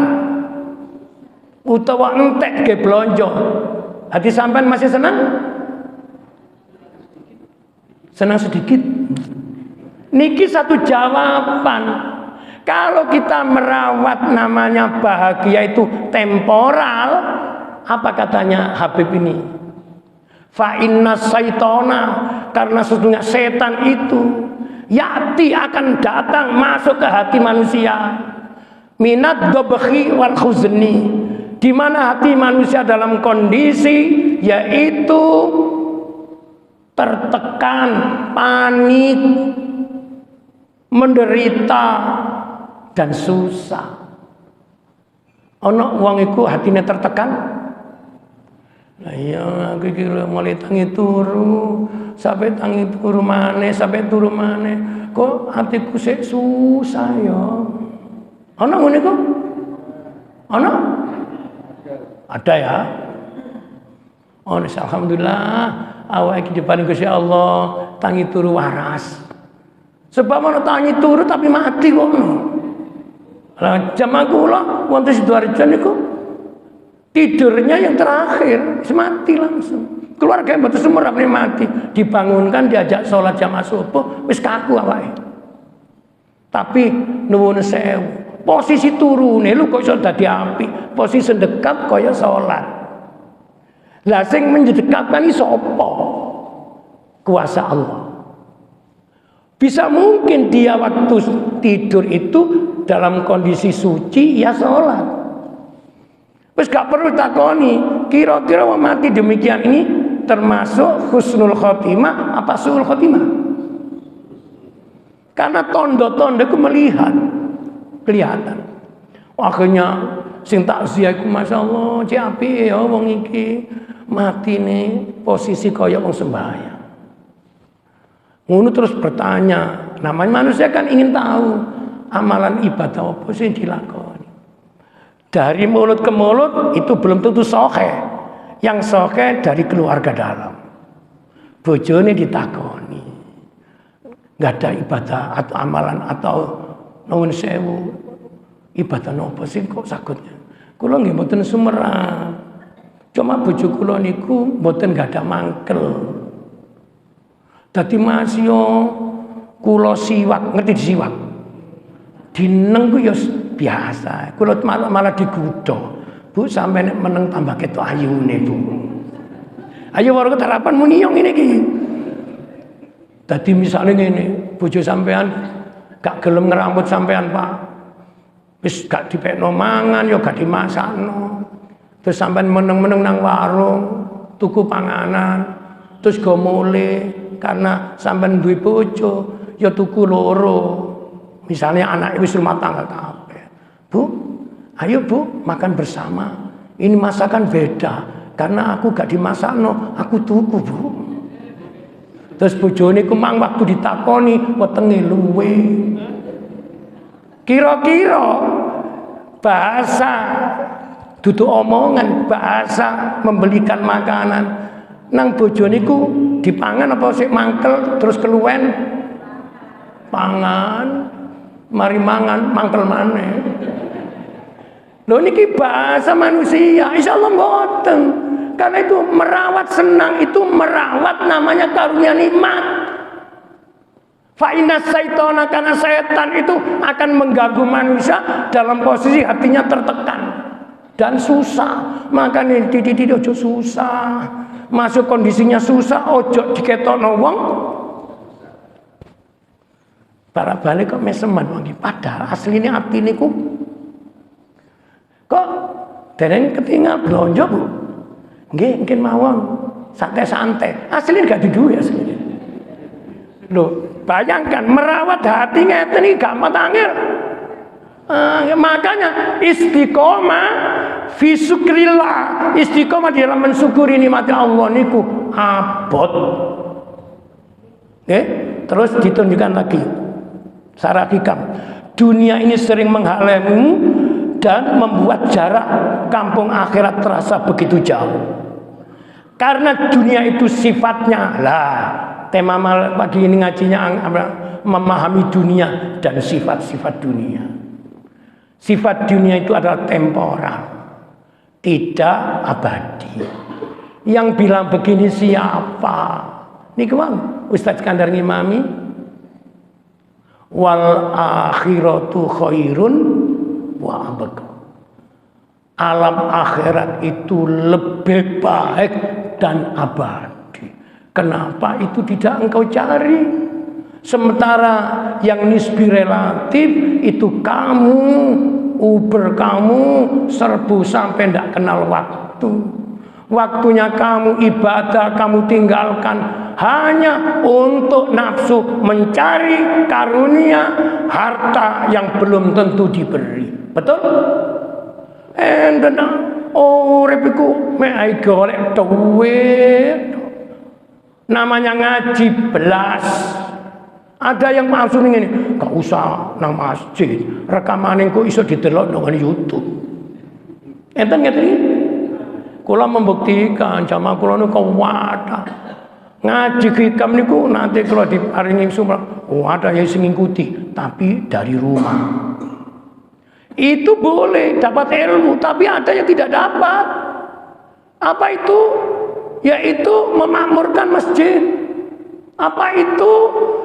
Utawa entek ke blonjo. Hati sampean masih senang? Senang sedikit. Niki satu jawaban. Kalau kita merawat namanya bahagia itu temporal, apa katanya Habib ini? Fa inna syaitona, karena sesungguhnya setan itu yati akan datang masuk ke hati manusia minat dobhi wal khuzni, di mana hati manusia dalam kondisi yaitu tertekan, panik, menderita dan susah. Ono wong iku hatine tertekan. Nah iya, aku kira mulai tangi turu, sampai tangi turu maneh, sampai turu maneh. Kok hatiku sik susah ya? Ana ngene kok? Ana? Ada ya? Oh, alhamdulillah, awak iki diparing Gusti Allah tangi turu waras. Sebab ana tangi turu tapi mati kok. Lah jaman kula wonten Sidoarjo niku tidurnya yang terakhir, mati langsung. Keluarga yang betul semua mati, dibangunkan, diajak sholat jamaah subuh, wis kaku awake. Tapi nuwun sewu, posisi turune lu kok iso dadi apik, posisi dekat kaya sholat. Lah sing menjekatkan iki sapa? Kuasa Allah. Bisa mungkin dia waktu tidur itu dalam kondisi suci ya sholat. Wis gak perlu takoni, kira-kira wong mati demikian ini termasuk husnul khotimah apa suul khotimah? Karena tondo-tondo itu melihat kelihatan. Akhirnya sing takziah iku masyaallah cek apik ya wong iki matine posisi kaya wong sembahyang. Ngono terus bertanya, namanya manusia kan ingin tahu amalan ibadah apa sih dilakoni. Dari mulut ke mulut itu belum tentu sahih. Yang sahih dari keluarga dalam. Bojone ditakoni. Enggak ada ibadah atau amalan atau nuwun sewu. Ibadah napa sih kok saged? Kula nggih mboten sumerang. Cuma bojo kula niku mboten gadah mangkel. Dadi masya kula siwak, ngerti disiwak. Dineng ku ya biasa. Kula malah digodha. Bu sampe nek meneng tambah ketok ayune, Bu. Ayo warga terapan muni yo ngene iki. Dadi misale ngene, bojo sampean gak gelem ngerambut sampean, Pak. Wis gak dipekno mangan ya gak dimasakno. Terus sampean meneng-meneng nang warung tuku panganan, terus go mule karena sampean duwe bojo ya tuku loro. Misalnya anak wis rumah tangga kabeh. Bu, ayo Bu, makan bersama. Ini masakan beda karena aku gak dimasakno, aku tuku, Bu. Terus bojone ku mang waktu ditakoni wetenge luwe. Kira-kira bahasa duduk omongan, bahasa membelikan makanan nang bojone ku dipangan apa sik mangkel terus keluwen pangan mari mangan mangkel maneh. Lho niki bahasa manusia, insyaallah mboten. Karena itu merawat senang itu merawat namanya karunia nikmat. Fa'inna syaitana, karena setan itu akan mengganggu manusia dalam posisi hatinya tertekan dan susah. Makanya dididik ojo susah, masuk kondisinya susah, ojo diketokno wong. Para balik kok meseman wong iki, padahal asline atine ku kok dereng ketinggal blonjo, Bu. Nggih, mungkin mawon santai-santai. Asline gak diduwe asline. Loh, bayangkan merawat hati ngeten iki gak angel. Makanya istiqomah fi syukrillah, istiqomah di dalam mensyukuri nikmat Allah niku abot. Terus ditunjukkan lagi secara hikam. Dunia ini sering menghalangmu dan membuat jarak kampung akhirat terasa begitu jauh. Karena dunia itu sifatnya lah. Tema pagi ini ngajinya memahami dunia dan sifat-sifat dunia. Sifat dunia itu adalah temporal, tidak abadi. Yang bilang begini siapa? Ini kemana? Ustadz Skandar Ngimami. Wal akhiratu khairun wa abqa. Alam akhirat itu lebih baik dan abadi. Kenapa itu tidak engkau cari? Sementara yang nisbi relatif itu kamu, uber kamu, serbu sampai tidak kenal waktu. Waktunya kamu ibadah, kamu tinggalkan hanya untuk nafsu mencari karunia harta yang belum tentu diberi. Betul? Repiku mek golek duit. Namanya ngaji belas. Ada yang maksud ini, gak usah nang masjid. Rekaman kok iso didelok nang YouTube. Enten ngeten iki. Kula membuktikan jamaah kula niku wadah. Ngaji hikam niku nanti kalau diparingi sumber, ada yang sing ngikuti, tapi dari rumah. Itu boleh dapat ilmu, tapi ada yang tidak dapat. Apa itu? Yaitu memakmurkan masjid. Apa itu?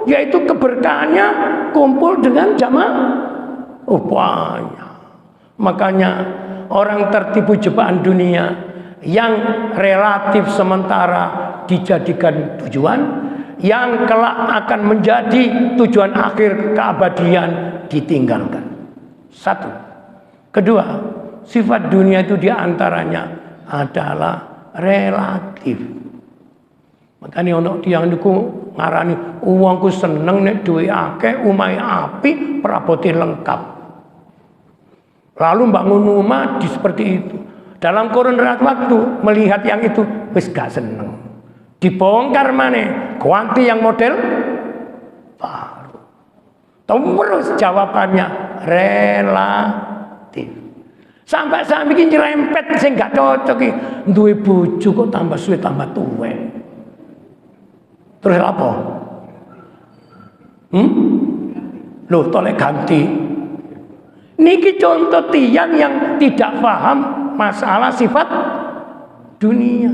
Yaitu keberkahannya kumpul dengan jamaah. Oh banyak. Makanya orang tertipu jebakan dunia yang relatif sementara dijadikan tujuan, yang kelak akan menjadi tujuan akhir keabadian ditinggalkan. Satu. Kedua, sifat dunia itu diantaranya adalah relatif. Makanya ono tiyang niku ngarani uangku seneng nek duwe akeh, omahe apik, perabote lengkap. Lalu bangun rumah di seperti itu. Dalam kurun waktu melihat yang itu wis gak seneng. Dibongkar mana? Ganti yang model baru. Terus jawabannya relatif. Sampai saat bikin nyerempet sing gak cocok iki. Duwe bojo kok tambah suwe tambah tuwek. Terus apa? Loh, tolek ganti. Niki contoh tiang yang tidak paham masalah sifat dunia.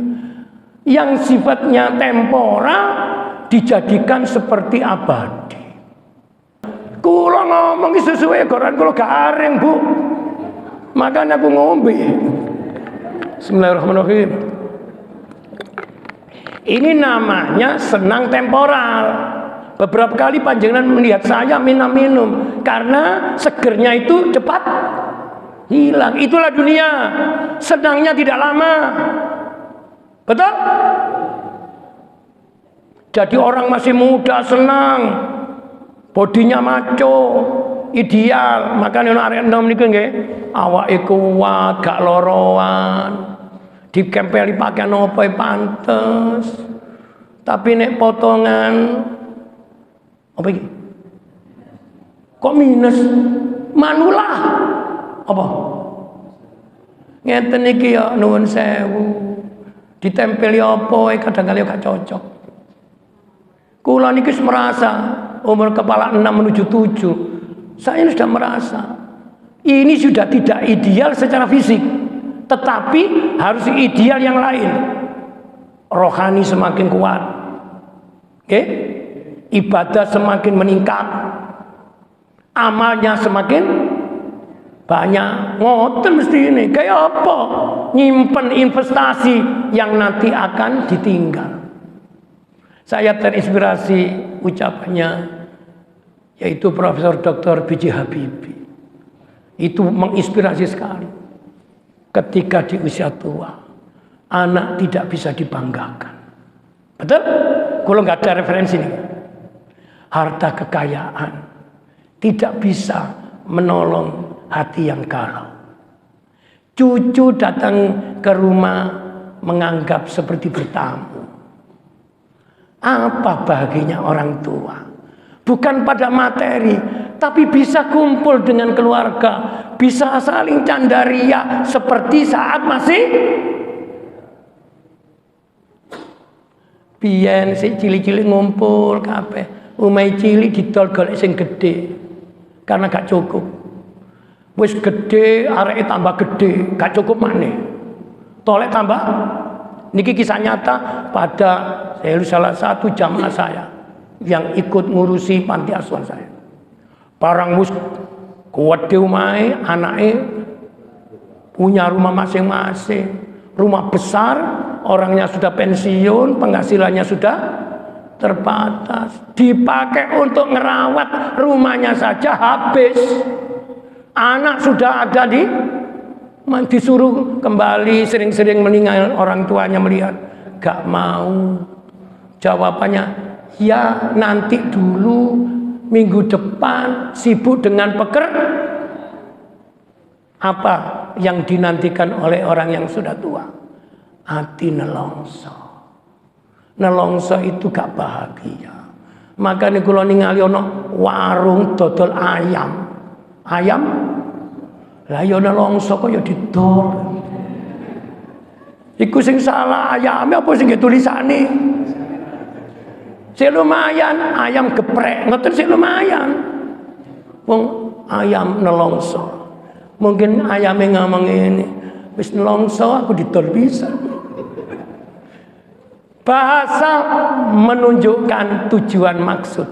Yang sifatnya temporal dijadikan seperti abadi. Kula ngomong sesuai koran kula garing, Bu. Makanya aku ngombe. Bismillahirrahmanirrahim. Ini namanya senang temporal. Beberapa kali panjenengan melihat saya minum karena segernya itu cepat hilang. Itulah dunia. Senangnya tidak lama. Betul? Jadi orang masih muda senang, bodinya maco, ideal. Makanya arek enom niku nggih, awake kuat, gak loroan. Dikempeli pakaian apa pantes. Tapi nek potongan apa iki? Kok minus? Manulah. Apa? Ngeten iki ya nuwun sewu. Ditempeli apa kadang-kadang gak cocok. Kula niki merasa umur kepala 6 menuju 7. Saya sudah merasa ini sudah tidak ideal secara fisik, tetapi harus ideal yang lain. Rohani semakin kuat. Oke? Ibadah semakin meningkat. Amalnya semakin banyak. Ngoten mesti ini. Kayak apa? Nyimpen investasi yang nanti akan ditinggal. Saya terinspirasi ucapannya yaitu Profesor Dr. B.J. Habibie. Itu menginspirasi sekali. Ketika di usia tua, anak tidak bisa dibanggakan. Betul? Kalau nggak ada referensi ini. Harta kekayaan tidak bisa menolong hati yang galau. Cucu datang ke rumah menganggap seperti bertamu. Apa bahagianya orang tua? Bukan pada materi, tapi bisa kumpul dengan keluarga, bisa saling candaria seperti saat masih biyen si cili-cili ngumpul kabeh. Umai cili didol golek sing gede karena gak cukup. Wis gede, areke tambah gede, gak cukup maneh. Tolek tambah. Niki kisah nyata pada salah satu jamaah saya yang ikut ngurusi panti asuhan saya. Barang mus kuat di omahe, anake punya rumah masing-masing, rumah besar, orangnya sudah pensiun, penghasilannya sudah terbatas, dipakai untuk ngerawat rumahnya saja habis. Anak sudah ada disuruh kembali, sering-sering meninggal, orang tuanya melihat gak mau. Jawabannya, ya nanti dulu, minggu depan sibuk dengan apa yang dinantikan oleh orang yang sudah tua? Hati nelongso. Nelongso itu gak bahagia. Makanya kalau ningali ono warung dodol ayam. Ayam lah ya nelongso kok ya didol. Iku sing salah ayamnya apa sing tulisane? Sing lumayan ayam geprek, ngoten sing lumayan. Wong ayam nelongso. Mungkin ayamnya ngomong ini, wis nelongso aku didol bisa. Bahasa menunjukkan tujuan maksud.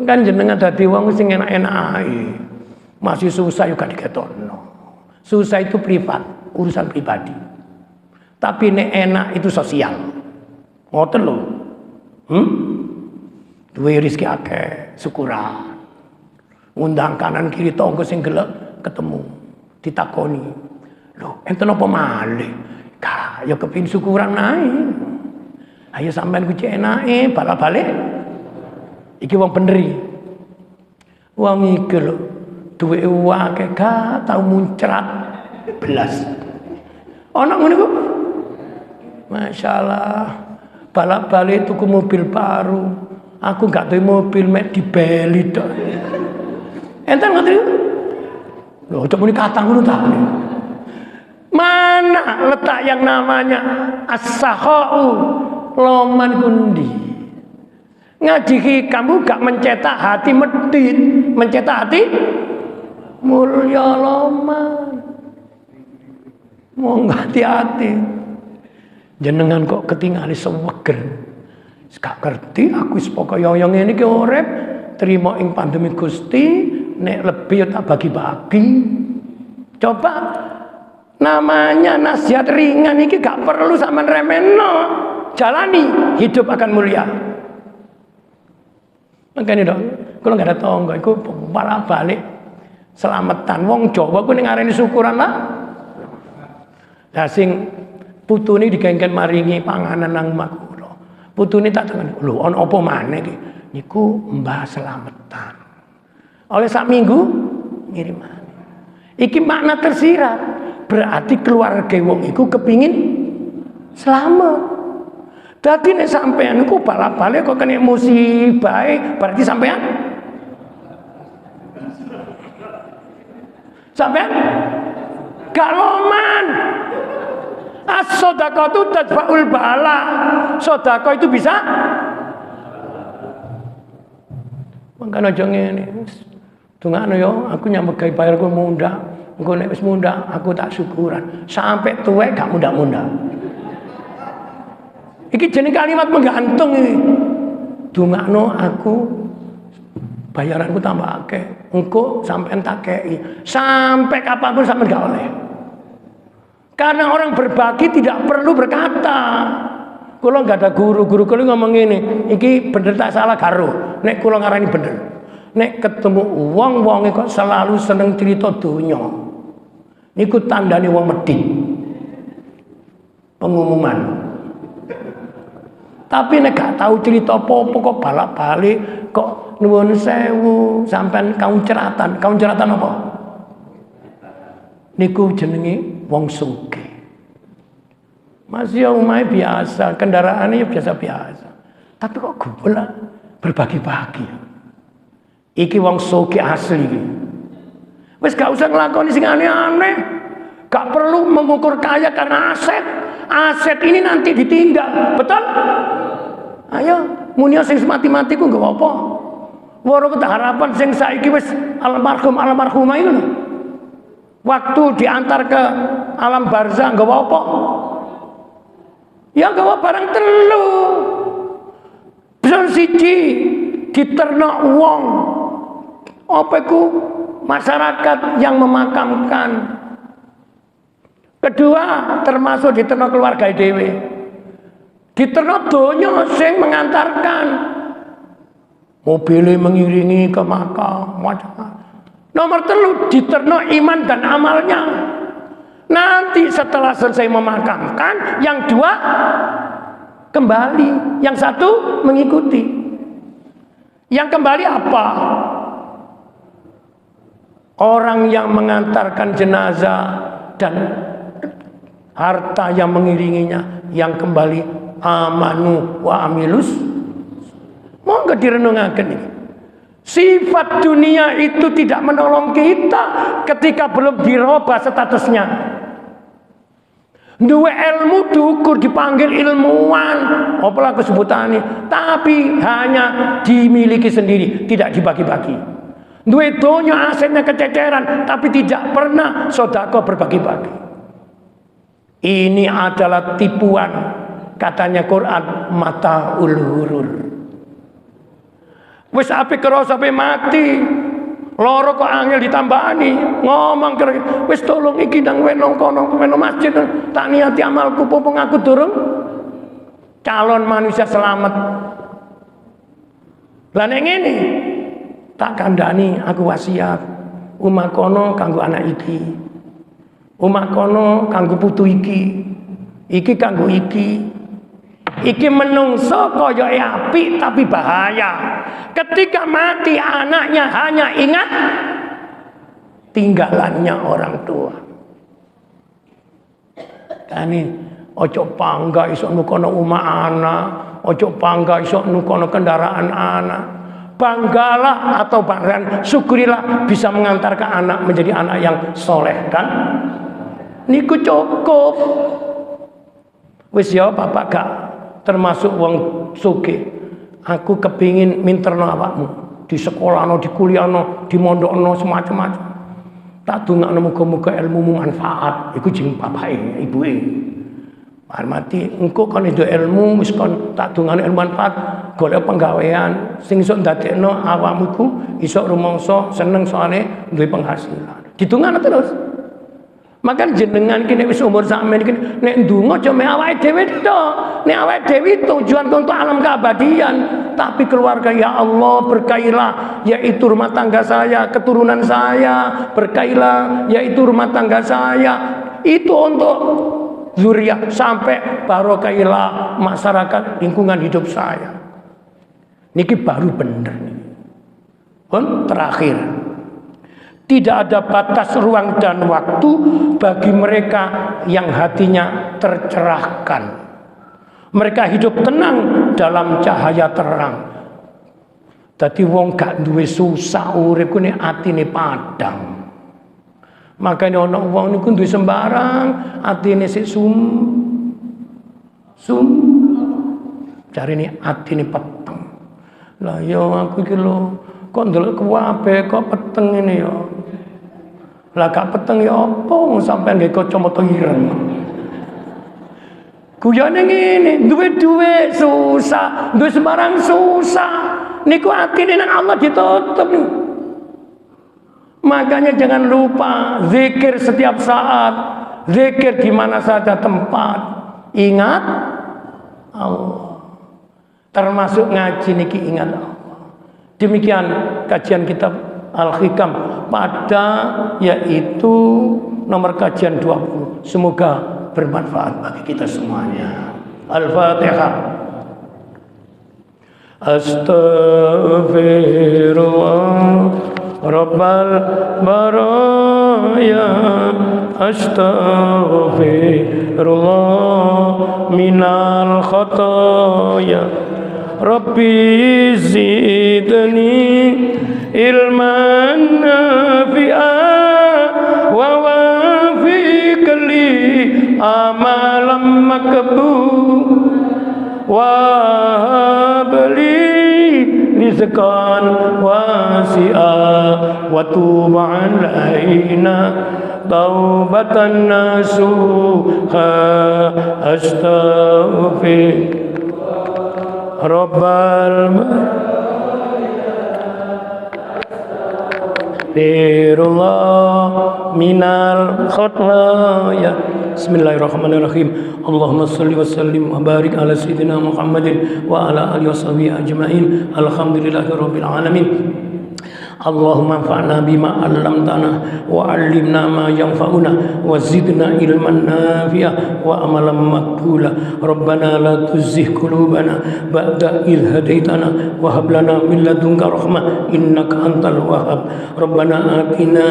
Kan jenengan dadi wong sing enak-enak ae. Masih susah juga diketokno. Susah itu privat, urusan pribadi. Tapi nek enak itu sosial. Ngoten lho. Duwe rezeki akeh, syukuran. Undang kanan kiri tonggo sing gelek ketemu, ditakoni. Lho, enten apa malih? Ka, ya kepin syukuran ae. Ayo sampean ku cek enake, balik-balik. Iki wong beneri. Wong mikir lho. duwe akeh gak tau muncrat belas. Ana ngono iku. Masyaallah. Balak-balik tuku mobil baru. Aku gak duwe mobil mek dibeli tok. Enten ngoten iku. Lho, cok muni kata ngono ta. Mana letak yang namanya as-sakha'u loman kundi. Ngaji kamu gak mencetak hati medit, mencetak hati mulya loman. Mau hati-hati. Jenengan kok ketinggali seweger. Gak ngerti aku wis pokoke yang ngene iki urip trima ing pandemi Gusti, nek lebih tak bagi-bagi. Coba namanya nasihat ringan iki gak perlu sampean remeno. Jalani, hidup akan mulia. Makane dong, kalau nggak ada tonggo, iku malah balik selamatan. Wong Jawa ku ning ngarani syukuran lah. Lah sing putune digengken maringi panganan nang omah kula. Putune tak tekan, lho ana apa maneh iki? Niku Mbah Slametan. Oleh sak minggu ngirim. Iki makna tersirat. Berarti keluarga wong iku kepingin selamat. Dadi nek sampean niku bala-bale kok kena musibah, berarti sampean gak loman. As-shadaqatu tadfa'ul bala. Sedekah itu bisa mangkane aja ngene. Dongakno yo, aku nyambut gawe bayar ku mundak. Engko nek wis mundak, aku tak syukuran. Sampai tuwek gak mundak-mundak. Iki jeneng kalimat menggantung iki. Dongakno aku bayaranku tambah akeh. Engko sampean tak kei. Sampai kapanpun sampean gak oleh. Karena orang berbagi tidak perlu berkata. Kula enggak ada guru kula ngomong ngene, iki bener tak salah karo. Nek kula ngarani bener. Nek ketemu wong-wonge kok selalu seneng cerita donya. Niku tandane wong medhit. Pengumuman. Tapi nek gak tahu cerita apa-apa kok balak-balik kok nuwun sewu sampean kaunceratan. Kaunceratan apa? Niku jenenge wong sugih. Masih umai biasa, kendaraannya biasa-biasa. Tapi kok gula berbagi-bagi. Iki wong sugih asli iki. Wis gak usah nglakoni sing aneh-aneh. Gak perlu mengukur kaya karena aset. Aset ini nanti ditinggal, betul? Ayo, munio sing mati-mati ku gak apa. Waro harapan sing saiki wis almarhumah itu. Waktu diantar ke alam barzah gak apa. Ya gak barang telu. Bisa siji diternak wong. Apa iku? Masyarakat yang memakamkan. Kedua, termasuk diternak keluarga dhewe. Diternak donya sing mengantarkan. Mobilnya mengiringi ke makam, macam. Nomor 3, diternak iman dan amalnya. Nanti setelah selesai memakamkan, yang 2 kembali, yang 1 mengikuti. Yang kembali apa? Orang yang mengantarkan jenazah dan harta yang mengiringinya, yang kembali amanu wa amilus. Monggo direnungaken ini. Sifat dunia itu tidak menolong kita ketika belum dirubah statusnya. Duwe ilmu diukur dipanggil ilmuwan, apalah kesebutannya, tapi hanya dimiliki sendiri, tidak dibagi-bagi. Duwe donya asetnya kececeran, tapi tidak pernah sedekah berbagi-bagi. Ini adalah tipuan, katanya Quran, mata ulurur. Wis ape karo sampai mati. Loro kok angel ditambani, ngomong kira wis tolong iki nang wenong kono, wenong masjid tak niati amalku popo ngaku durung calon manusia selamat. Lah nek ngene tak kandhani aku wasiat, omah kono kanggo anak iki. Omah kono kanggo putu iki. Iki kanggo iki. Iki menungso kaya api tapi bahaya. Ketika mati anaknya hanya ingat tinggalannya orang tua. Kani ojo pangga iso nukono umah anak, ojo pangga iso nukono kendaraan anak. Banggalah atau bahkan syukurilah bisa mengantarkan anak menjadi anak yang soleh kan? Niku cukup. Wis ya bapak gak termasuk wong sugih. Aku kepingin minterno awakmu di sekolahno, di kuliahno, di mondokno semacam-macam. Tak dongakno muga-muga ilmumu manfaat. Iku jeneng bapake, ibuke. Mati engko kon itu ilmu wis kon tak dongane ilmu manfaat, golek penggawean sing iso ndadekno awakmu iku iso rumangsa seneng soalé duwe penghasilan. Ditungane terus. Maka jenengan kini wis umur sakmen iki nek ndonga aja mek awake dhewe tok. Nek awake dhewe tujuan untuk alam keabadian, tapi keluarga ya Allah berkailah yaitu rumah tangga saya, keturunan saya, berkailah yaitu rumah tangga saya. Itu untuk zuriat sampai barokailah masyarakat lingkungan hidup saya. Niki baru bener nih. Pun terakhir, tidak ada batas ruang dan waktu bagi mereka yang hatinya tercerahkan. Mereka hidup tenang dalam cahaya terang. Dadi wong gak duwe susah urip ku nek atine padang. Makanya ana wong niku duwe sembarang, atine sik sum. Jarine atine peteng. Lah ya aku iki lho kok ndelok kuwabe kok peteng ngene ya. Lah gak peteng ya apa sampean nggo kacamata ireng. Guyane ngene, duwe dhuwit susah, duwe sembarang susah. Niku atine nang Allah ditutup niku. Makanya jangan lupa zikir setiap saat, zikir di mana saja tempat. Ingat Allah. Termasuk ngaji niki ingat Allah. Demikian kajian kitab Al-Hikam pada yaitu nomor kajian 20. Semoga bermanfaat bagi kita semuanya. Al-Fatihah. Astaghfirullah Rabbal baraya, astaghfirullah minal khataya, Rabbi zidni ilman nafi'an wa wafiq li amalan makbul wa habli rizqan wasi'a wa tub alaina taubatan nasuha astaghfir Rabbal Dirullah minal khataya. Bismillahirrahmanirrahim. Allahumma salli wa sallim wa barik ala sayyidina Muhammadin wa ala alihi washabihi ajma'in. Alhamdulillahi rabbil alamin. Allahumma anfa'na bima 'allamtana wa 'allimna ma yanfa'una wa zidna ilman nafi'a wa amalan maqbula. Rabbana la tuzigh qulubana ba'da idh hadaitana wa hab lana min ladunka rahmah innaka antal wahhab. Rabbana atina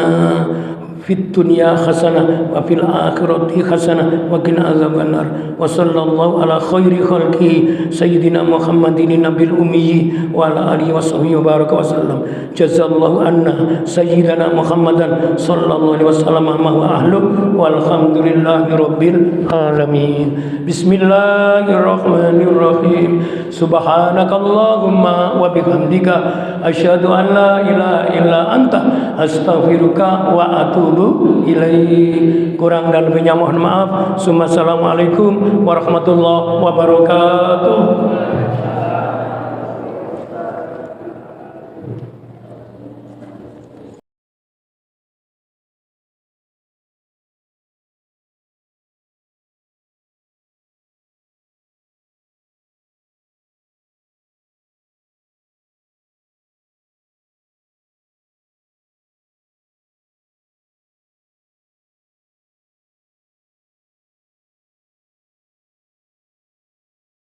fid dunya hasanah wa fil akhirati hasanah wa qina azabannar. Wa sallallahu ala khairi khalqi sayyidina Muhammadin nabil ummi wa ala alihi washabihi wa baraka wa sallam. Jazallahu anna sayyidina Muhammadan sallallahu alaihi wasallam ma huwa ahlu walhamdulillahi rabbil alamin. Bismillahirrahmanirrahim. Subhanakallahumma wa bihamdika asyhadu an la ilaha illa anta astaghfiruka wa atubu ilaih. Kurang dan lebihnya mohon maaf. Assalamualaikum warahmatullahi wabarakatuh.